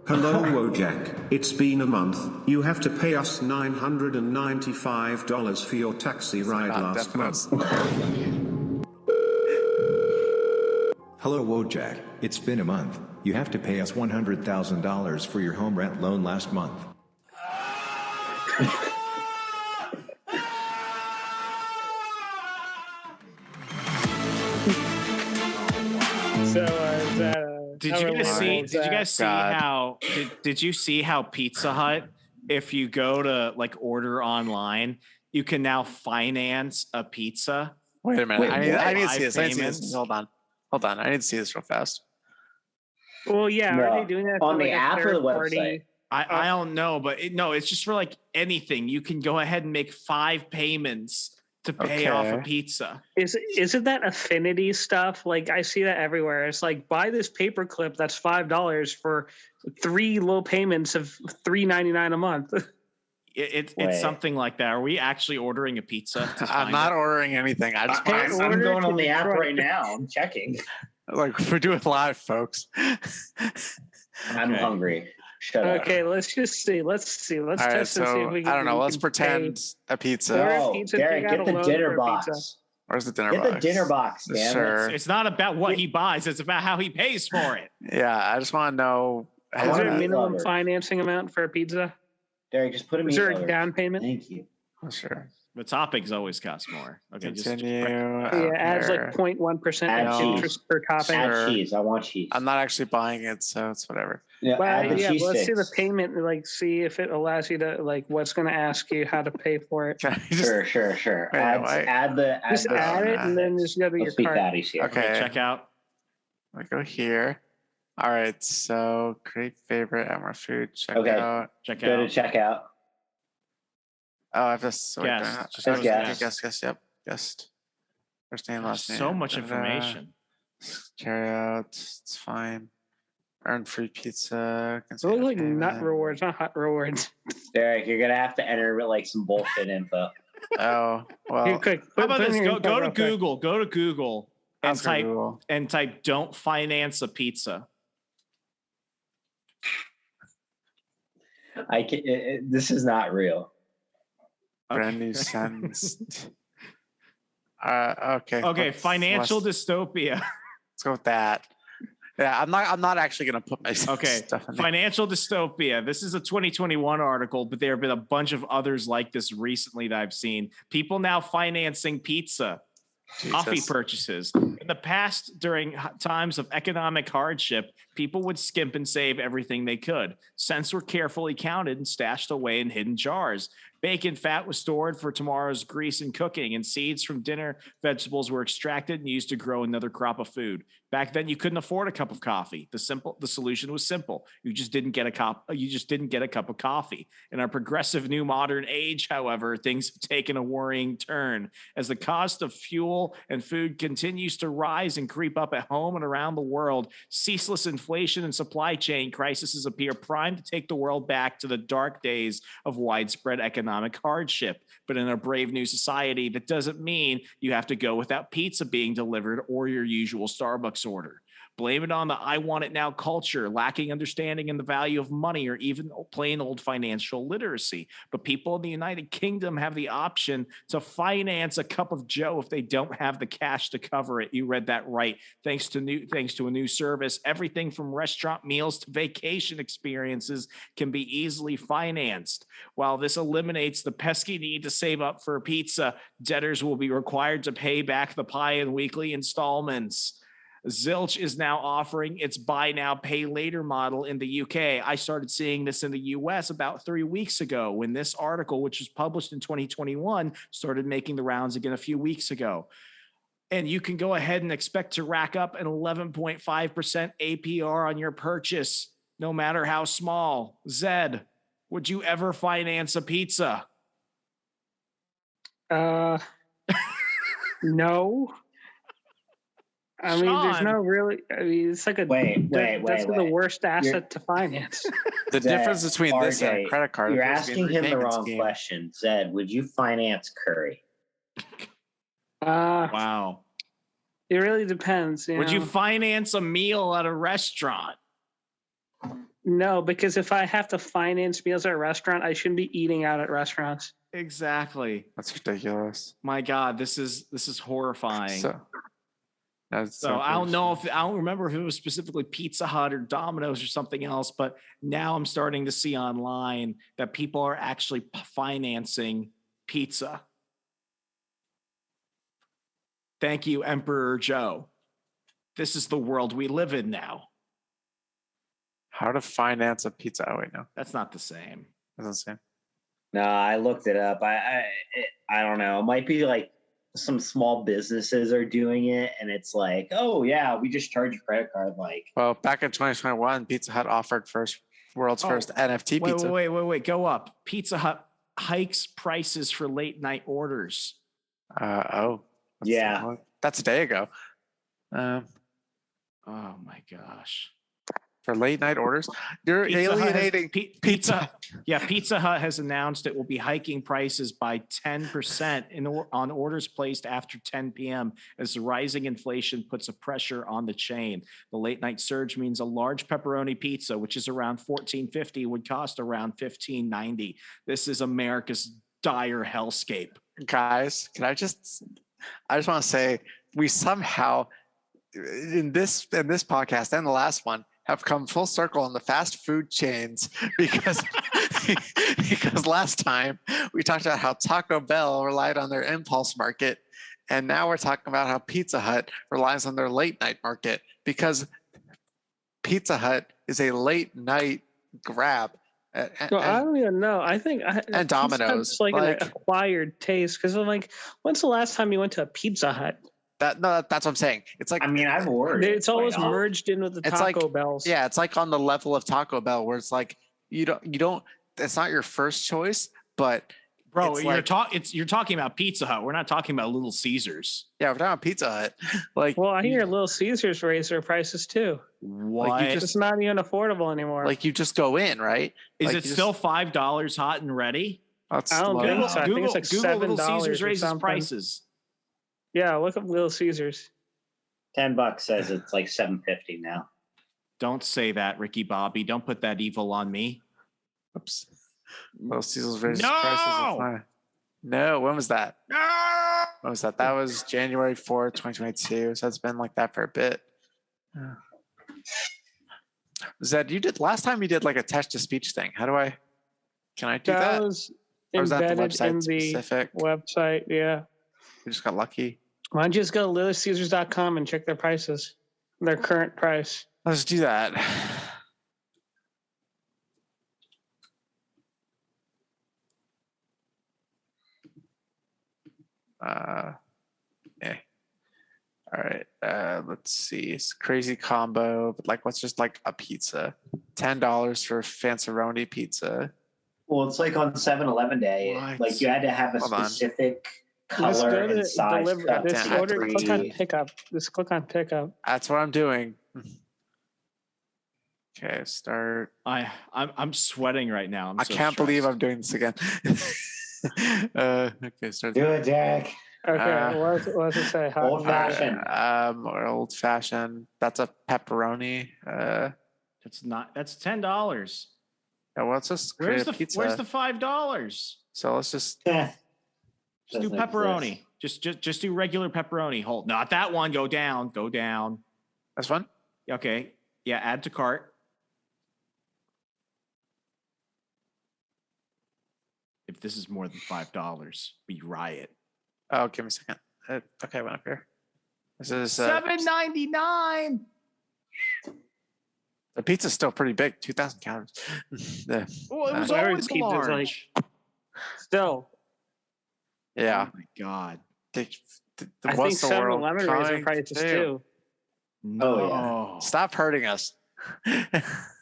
Hello Wojak, it's been a month. You have to pay us $995 for your taxi ride last month. Hello Wojak, it's been a month. You have to pay us $100,000 for your home rent loan last month. So is that Did you guys see how? Did you see how Pizza Hut, if you go to like order online, you can now finance a pizza? Wait a minute. I need to see this. I need to see payments? this. Hold on. I need to see this real fast. Well, yeah, No, are they doing that on for, the like, a app or the third party? website? I don't know, but it's just for like anything. You can go ahead and make 5 payments to pay off a pizza. Isn't that affinity stuff? Like I see that everywhere. It's like buy this paper clip that's $5 for 3 low payments of $3.99 a month. It's something like that. Are we actually ordering a pizza? I'm not ordering anything. I just I'm going on the app right now. I'm checking. Like we're doing live, folks. I'm hungry. Shut up. Okay, let's just see. Let's All right, test and see if so we can. I don't know. Let's pretend a pizza. Derek, get the dinner box. Where's the dinner Get box? the dinner box, damn Sure. It's not about what he buys. It's about how he pays for it. Yeah, I just want to know. Is there a minimum financing amount for a pizza? Derek, just put a Is there meat a lover. down payment? Thank you. Oh, sure. The toppings always cost more. Okay, Continue. Yeah, adds like 0.1% Add interest per topping. Add cheese. I want cheese. I'm not actually buying it, so it's whatever. Yeah, add the cheese let's see the sticks. payment. Like, see if it allows you to like what's going to ask you how to pay for it. Sure. Wait, Add the. Just add it and then just go to your Let's beat cart. Daddy's here. Okay. check out. I go here. All right. So create favorite, add more food. Check Okay. out. Go to checkout. Oh, I have this. Guest. Just Just guest. guest. Guest. Yep. Guest. First name, last name. So much Da-da-da. information. Carry out. It's fine. Earn free pizza. Those look like nut rewards, not hot rewards. Derek, you're gonna have to enter like some bullshit info. Oh well. Here, quick, How about this? Go to quick. Google. Go to Google and Let's go type Google. "Don't finance a pizza." I can. This is not real. Brand new sentence. Okay. Okay. Financial dystopia. Let's go with that. Yeah, I'm not actually gonna put my Okay. stuff in there. Financial dystopia. This is a 2021 article, but there have been a bunch of others like this recently that I've seen. People now financing pizza, coffee purchases. In the past, during times of economic hardship, people would skimp and save everything they could. Cents were carefully counted and stashed away in hidden jars. Bacon fat was stored for tomorrow's grease and cooking, and seeds from dinner vegetables were extracted and used to grow another crop of food. Back then, you couldn't afford a cup of coffee. The solution was simple. You just didn't get a cup of coffee. In our progressive new modern age, however, things have taken a worrying turn. As the cost of fuel and food continues to rise and creep up at home and around the world, ceaseless inflation and supply chain crises appear primed to take the world back to the dark days of widespread economic hardship. But in a brave new society, that doesn't mean you have to go without pizza being delivered or your usual Starbucks order. Blame it on the "I want it now" culture, lacking understanding in the value of money, or even plain old financial literacy. But people in the United Kingdom have the option to finance a cup of joe if they don't have the cash to cover it. You read that right. Thanks to a new service, everything from restaurant meals to vacation experiences can be easily financed. While this eliminates the pesky need to save up for a pizza, debtors will be required to pay back the pie in weekly installments. Zilch is now offering its buy now, pay later model in the UK. I started seeing this in the US about 3 weeks ago when this article, which was published in 2021, started making the rounds again a few weeks ago. And you can go ahead and expect to rack up an 11.5% APR on your purchase, no matter how small. Zed, would you ever finance a pizza? No. I mean, there's Sean. no really. I mean, it's like a that's the worst asset to finance. The difference between this and a RJ, credit card. You're appears to be asking him the repayment wrong scheme. question. Zed, would you finance Curry? Wow. It really depends. Would you finance a meal at a restaurant? No, because if I have to finance meals at a restaurant, I shouldn't be eating out at restaurants. Exactly. That's ridiculous. My God, this is horrifying. So I don't remember if it was specifically Pizza Hut or Domino's or something else, but now I'm starting to see online that people are actually financing pizza. Thank you, Emperor Joe. This is the world we live in now. How to finance a pizza? Oh wait, no, that's not the same. That's the same. No, I looked it up. I don't know. It might be like some small businesses are doing it, and it's like, oh yeah, we just charge a credit card. Like, Well, back in 2021, Pizza Hut offered world's first NFT pizza. Wait, go up. Pizza Hut hikes prices for late night orders. That's a day ago. Oh my gosh. For late night orders, you're alienating Pizza. Yeah, Pizza Hut has announced it will be hiking prices by 10% on orders placed after 10 p.m. as the rising inflation puts a pressure on the chain. The late night surge means a large pepperoni pizza, which is around $14.50, would cost around $15.90. This is America's dire hellscape. Guys, I just want to say we somehow in this podcast and the last one have come full circle on the fast food chains because last time we talked about how Taco Bell relied on their impulse market, and now we're talking about how Pizza Hut relies on their late night market, because Pizza Hut is a late night grab. I don't even know. I think and Domino's, it's like an acquired taste, because I'm like, when's the last time you went to a Pizza Hut? That's what I'm saying. It's like, I mean, I've ordered. It's always merged in with the Taco Bells. Yeah, it's like on the level of Taco Bell, where it's like you don't. It's not your first choice, but Bro, It's you're talking about Pizza Hut. We're not talking about Little Caesars. Yeah, we're talking about Pizza Hut. Like, well, I hear Little Caesars raise their prices too. What? Like you It's not even affordable anymore. like you just go in, right? Is Like it you still just- $5 hot and ready? That's I don't low. think so. I think it's like Google Little $7 Caesars or raises something. prices. Yeah, look up Little Caesars. $10 says it's like $7.50 now. Don't say that, Ricky Bobby. Don't put that evil on me. Oops. Little Caesars raises No! prices. No, when was that? No! When was that? That was January 4th, 2022. So it's been like that for a bit. Zed, you did last time you did like a text to speech thing. Can I do that? That was Or was that the embedded website in the specific? website. Yeah. We just got lucky. Why don't you just go to littlecaesars.com and check their prices, their current price. Let's do that. Yeah. All right. Let's see. It's crazy combo, but like, what's just like a pizza? $10 for Fanceroni pizza. Well, it's like on 7-Eleven day. What? Like you had to have a Hold on. specific Just color go to and size. deliver. cup Just to order. be Click on free. pickup. Just click on pickup. That's what I'm doing. Okay, start. I'm sweating right now. I can't believe I'm doing this again. Okay, start. Do it, Derek. Okay, what does it say? Hot Old fashioned. Or old fashioned. That's a pepperoni. That's $10. Yeah, well, let's just create Where's a the pizza. $5? So let's just. Just do Doesn't pepperoni. Just do regular pepperoni. Hold, not that one. Go down. Go down. That's fun. Okay. Yeah. Add to cart. If this is more than $5, we riot. Oh, give me a second. Okay, I went up here. This is $7.99. the pizza's still pretty big, 2,000 calories. Well, it was Every always pizza's large. Still, Yeah. Oh my God. The I think what's the world 7-Eleven raised their trying prices to do? too. No. Stop hurting us.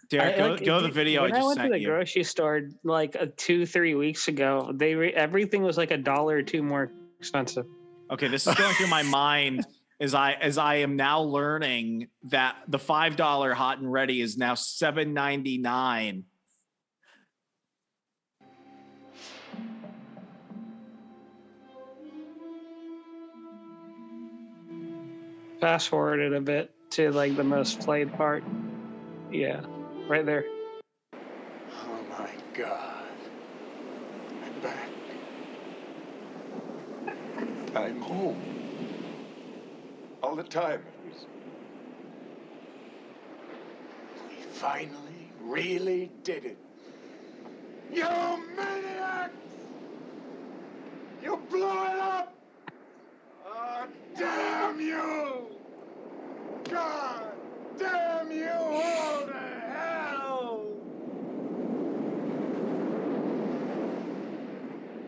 Derek, go to the video I When I just went to sent the you. grocery store like 2-3 weeks ago, everything was like $1 or $2 more expensive. Okay, this is going through my mind as I am now learning that the $5 hot and ready is now $7.99. Fast forwarded a bit to like the most played part. Yeah, right there. Oh my God. I'm back. I'm home. All the time it was. We finally really did it. You maniacs! You blew it up! Oh, damn you! God damn you all to hell!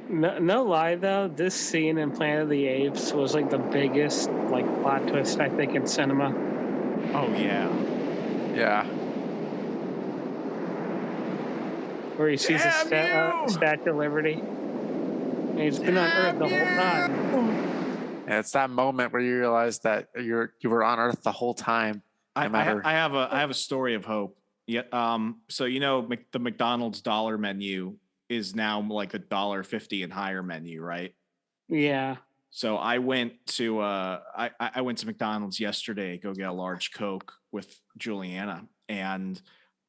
No lie though, this scene in Planet of the Apes was like the biggest like plot twist I think in cinema. Oh yeah. Yeah. Where he sees the Statue of Liberty. And he's been on Earth the whole time. Yeah, it's that moment where you realize that you were on Earth the whole time. I have a story of hope. Yeah. So the McDonald's dollar menu is now like $1.50 and higher menu, right? Yeah. So I went to I went to McDonald's yesterday, go get a large Coke with Juliana, and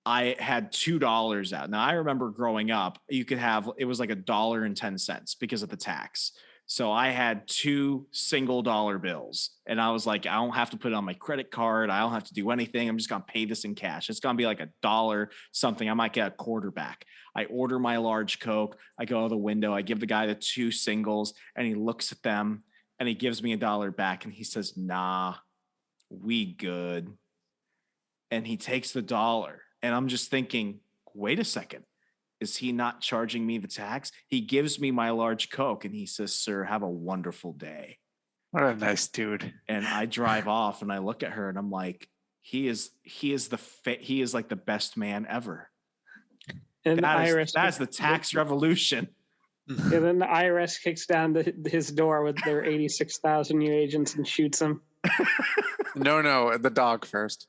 I had $2 out. Now I remember growing up, you could have it was like $1.10 because of the tax. So I had 2 single dollar bills, and I was like, I don't have to put it on my credit card. I don't have to do anything. I'm just gonna pay this in cash. It's gonna be like $1 something. I might get a quarter back. I order my large Coke. I go to the window. I give the guy the 2 singles, and he looks at them, and he gives me $1 back, and he says, "Nah, we good." And he takes the $1, and I'm just thinking, wait a second. Is he not charging me the tax? He gives me my large Coke and he says, "Sir, have a wonderful day." What a nice dude. And I drive off and I look at her and I'm like, he is like the best man ever. And That is the tax revolution. Yeah, then the IRS kicks down his door with their 86,000 new agents and shoots him. No, the dog first.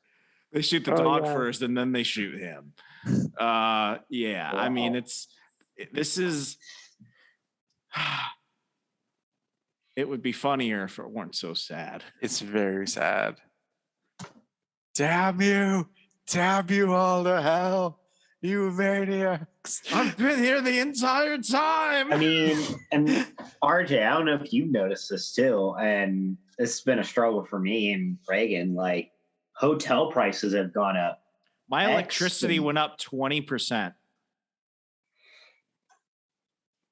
They shoot the dog first, and then they shoot him. Yeah, wow. I mean, this is. It would be funnier if it weren't so sad. It's very sad. Damn you all to hell, you maniacs. I've been here the entire time. I mean, and RJ, I don't know if you've noticed this too, and it's been a struggle for me and Reagan. Like, hotel prices have gone up. My electricity went up 20%.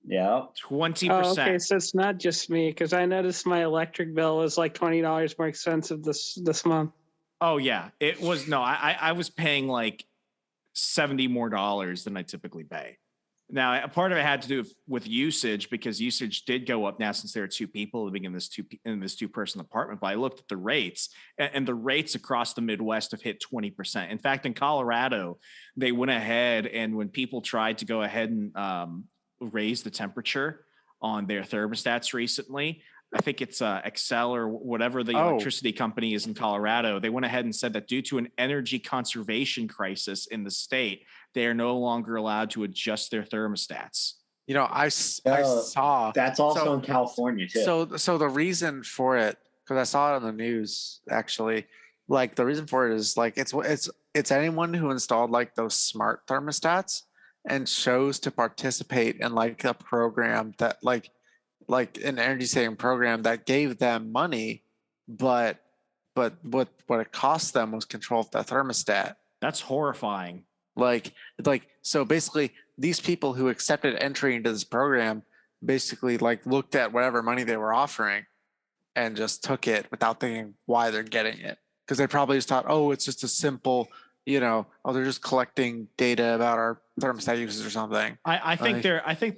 Yeah, 20%. Oh, okay, so it's not just me, because I noticed my electric bill was like $20 more expensive this month. Oh yeah, it was. No, I was paying like $70 more than I typically pay. Now, a part of it had to do with usage, because usage did go up now since there are two people living in this two-person apartment. But I looked at the rates, and the rates across the Midwest have hit 20%. In fact, in Colorado, they went ahead, and when people tried to go ahead and raise the temperature on their thermostats recently, I think it's Excel or whatever the electricity company is in Colorado, they went ahead and said that due to an energy conservation crisis in the state, they are no longer allowed to adjust their thermostats. You know, I saw that's also in California too. So the reason for it, because I saw it on the news actually, like the reason for it is like it's anyone who installed like those smart thermostats and chose to participate in like a program that like an energy saving program that gave them money, but what it cost them was control of the thermostat. That's horrifying. Like so basically these people who accepted entry into this program basically like looked at whatever money they were offering and just took it without thinking why they're getting it, because they probably just thought, oh, it's just a simple, they're just collecting data about our thermostat uses or something. I think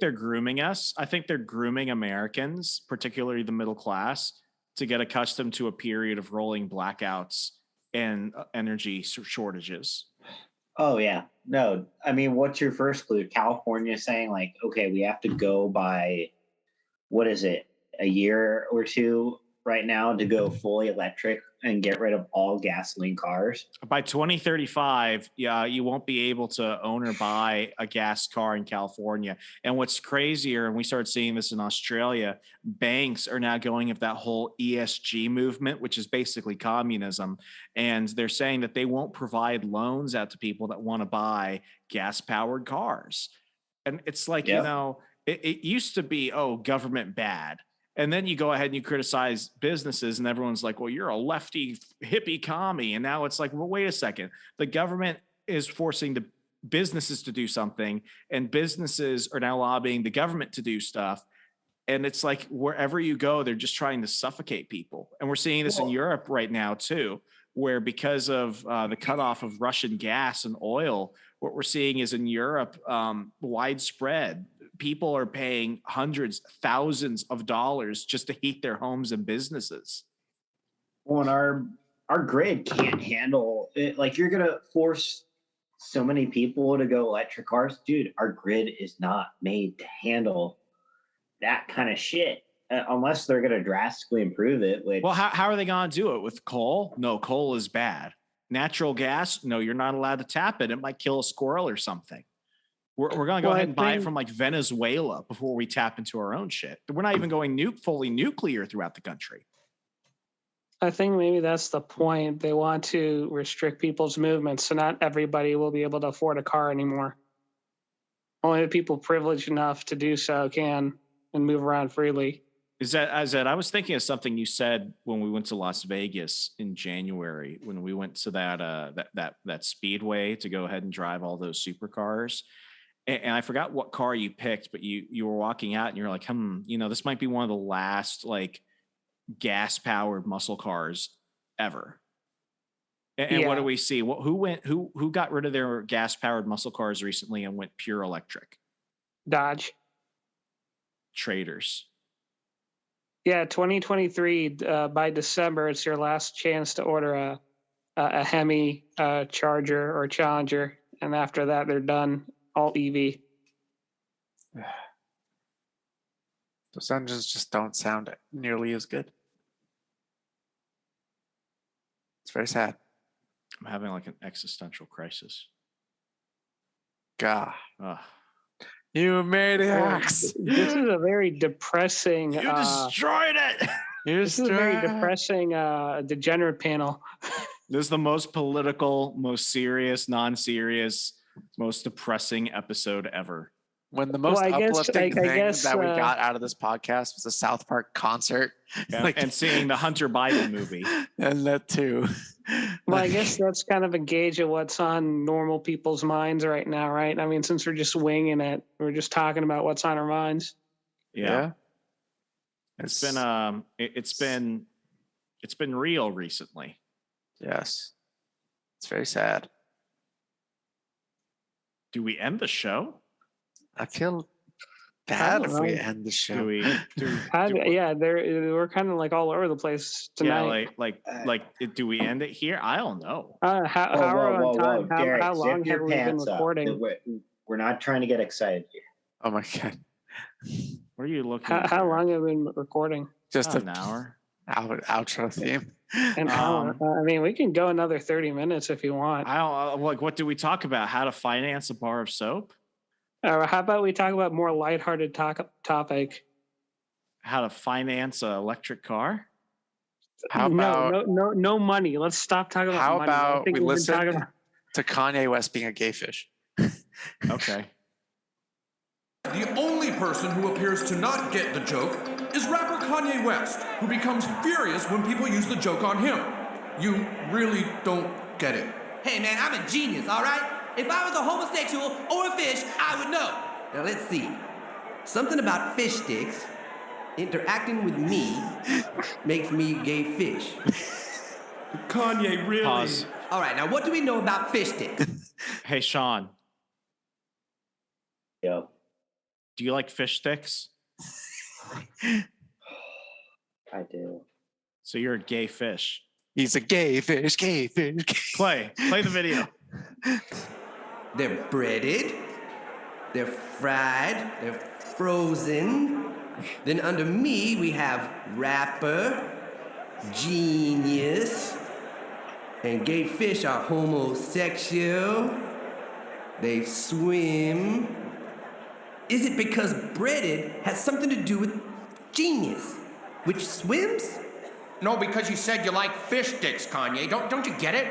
they're grooming us. I think they're grooming Americans, particularly the middle class, to get accustomed to a period of rolling blackouts and energy shortages. Oh yeah, no. I mean, what's your first clue? California saying like, okay, we have to go by, what is it, a year or two right now to go fully electric and get rid of all gasoline cars. By 2035, you won't be able to own or buy a gas car in California. And what's crazier, and we started seeing this in Australia, banks are now going of that whole ESG movement, which is basically communism. And they're saying that they won't provide loans out to people that want to buy gas-powered cars. And it's like, it used to be, government bad. And then you go ahead and you criticize businesses and everyone's like, well, you're a lefty hippie commie. And now it's like, well, wait a second. The government is forcing the businesses to do something, and businesses are now lobbying the government to do stuff. And it's like, wherever you go, they're just trying to suffocate people. And we're seeing this in Europe right now too, where because of the cutoff of Russian gas and oil, what we're seeing is in Europe, widespread. People are paying hundreds, thousands of dollars just to heat their homes and businesses. Well, and our grid can't handle it. Like, you're gonna force so many people to go electric cars, dude. Our grid is not made to handle that kind of shit unless they're gonna drastically improve it. Well, how are they gonna do it with coal? No, coal is bad. Natural gas? No, you're not allowed to tap it. It might kill a squirrel or something. We're going to go ahead and buy it from like Venezuela before we tap into our own shit. We're not even going fully nuclear throughout the country. I think maybe that's the point. They want to restrict people's movements, so not everybody will be able to afford a car anymore. Only the people privileged enough to do so can and move around freely. I was thinking of something you said when we went to Las Vegas in January, when we went to that speedway to go ahead and drive all those supercars. And I forgot what car you picked, but you were walking out and you're like, this might be one of the last like gas powered muscle cars ever. And what do we see? Who got rid of their gas powered muscle cars recently and went pure electric? Dodge. Traders. Yeah, 2023 by December, it's your last chance to order a Hemi, Charger, or Challenger, and after that they're done. All EV. Those engines just don't sound nearly as good. It's very sad. I'm having like an existential crisis. God. Ugh. You maniacs. This is a very depressing. You destroyed it. This is a very depressing degenerate panel. This is the most political, most serious, non-serious, most depressing episode ever. When the most uplifting thing that we got out of this podcast was a South Park concert. Yeah, and seeing the Hunter Biden movie. And that too. Well, I guess that's kind of a gauge of what's on normal people's minds right now, right? I mean, since we're just winging it, we're just talking about what's on our minds. Yeah. It's been real recently. Yes. It's very sad. Do we end the show? I feel bad if we end the show. Yeah, we're kind of like all over the place tonight. Yeah, do we end it here? I don't know. How are we on time? Derek, how long zip your have we been pants up. recording? We're not trying to get excited here. Oh my God. What are you looking at? How long have we been recording? Just an hour. Outro theme. An hour. I mean, we can go another 30 minutes if you want. I don't like. What do we talk about? How to finance a bar of soap? How about we talk about more lighthearted topic? How to finance an electric car? How about no money? Let's stop talking about how money. about we listen to Kanye West being a gay fish? Okay. The only person who appears to not get the joke is rapper Kanye West, who becomes furious when people use the joke on him. You really don't get it. Hey man, I'm a genius, all right? If I was a homosexual or a fish, I would know. Now let's see. Something about fish sticks interacting with me makes me gay fish. Kanye, really? Pause. All right, now what do we know about fish sticks? Hey, Sean. Yo. Do you like fish sticks? I do. So you're a gay fish. He's a gay fish, gay fish. Play the video. They're breaded, they're fried, they're frozen. Then under me, we have rapper, genius, and gay fish are homosexual. They swim. Is it because breaded has something to do with genius, which swims? No, because you said you like fish dicks, Kanye. Don't you get it?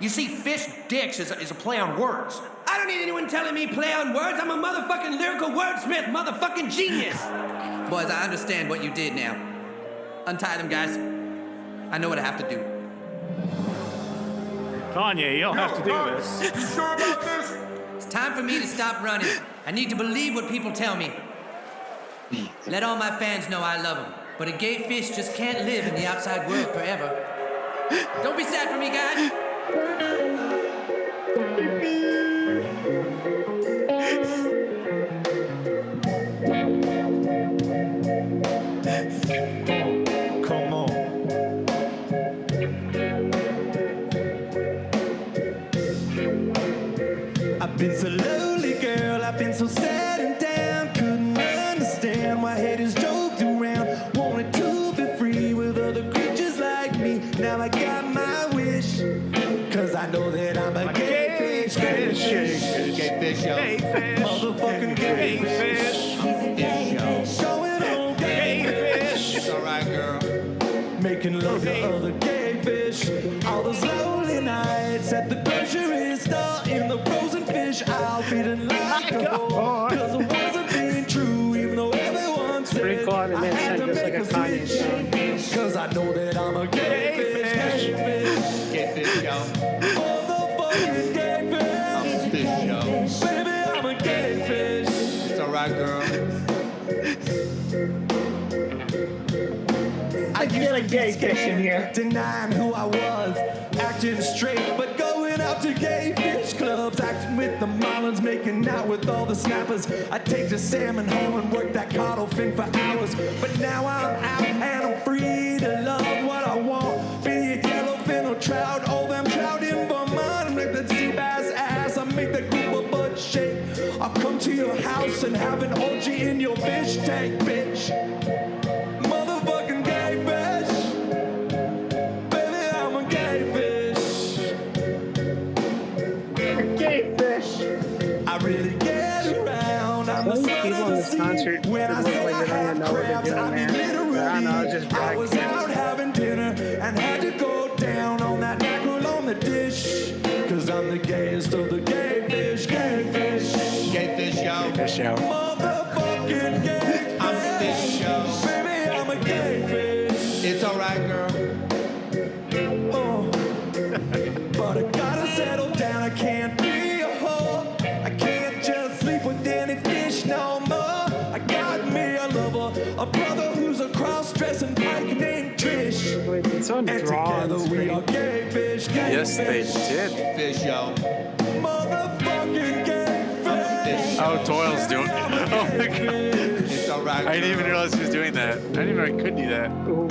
You see, fish dicks is a play on words. I don't need anyone telling me play on words. I'm a motherfucking lyrical wordsmith, motherfucking genius. Boys, I understand what you did now. Untie them, guys. I know what I have to do. Kanye, you don't have to do this. You sure about this? It's time for me to stop running. I need to believe what people tell me. Let all my fans know I love them. But a gay fish just can't live in the outside world forever. Don't be sad for me, guys. Come on. I've been so lonely, girl. I've been so sad and down. Couldn't understand why haters joked around. Wanted to be free with other creatures like me. Now I got my wish. Cause I know that I'm a gay fish. Gay fish, yo. Motherfucking gay fish. Going on gay fish. It's alright, girl. Making love to other gay fish. All those lonely nights at the grocery store in the frozen fish. I'll be delightful. Cause it wasn't being true, even though everyone said Pretty cool, I had to just make like a a Kanye switch. Cause I know that I'm a gay fish. Gay fish, yo. Motherfucking gay fish. I'm a fish, yo. Baby, I'm a gay fish. It's alright, girl. I get a gay fish in here. Denying who I was, acting straight, but going out to gay fish clubs, acting with the marlins, making out with all the snappers. I take the salmon home and work that caudal fin for hours. But now I'm out and I'm free to love what I want. Be it yellowfin or trout, all them trout in Vermont. I make that sea bass ass, I make that grouper butt shake. I'll come come to your house and have an orgy in your fish tank, bitch. Motherfucking gay fish. Baby, I'm a gay fish. Gay fish. I really get around. I'm the Some son people of in the this sea. concert When I look say like I they don't even have know what they're crabs, doing I mean there. literally. I don't know, just I was out having dinner and had to go down on that mackerel on the dish. Cause I'm the gayest of the gay fish, gay fish. Gay fish, yo. Fish out. Motherfucking gay fish. I'm a fish, yo. Baby, I'm a gay fish. It's alright, girl. Oh. But I gotta settle down, I can't be a whore. I can't just sleep with any fish no more. I got me a lover, a brother who's a cross-dressing pike named Trish. Wait, did someone And draw on together the we are screen? gay fish, gay Yes, they fish. did. Fish, yo. Motherfucking gay fish. Oh, Doyle's doing. Oh my god! It's alright. I didn't even realize he was doing that. I didn't even know I could do that.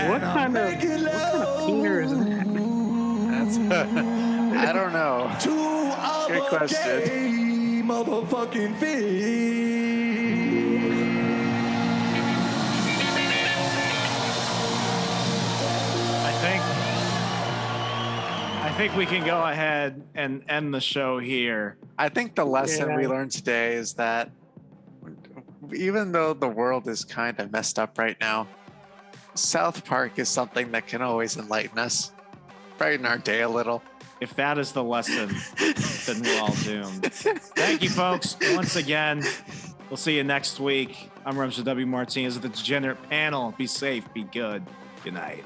What kind of peener is that? That's. I don't know. Two Good other question. gay motherfucking fish. I think we can go ahead and end the show here. I think the lesson we learned today is that even though the world is kind of messed up right now, South Park is something that can always enlighten us, brighten our day a little. If that is the lesson, then we're all doomed. Thank you, folks. Once again, we'll see you next week. I'm Ramsey W. Martinez of the Degenerate panel. Be safe, be good. Good night.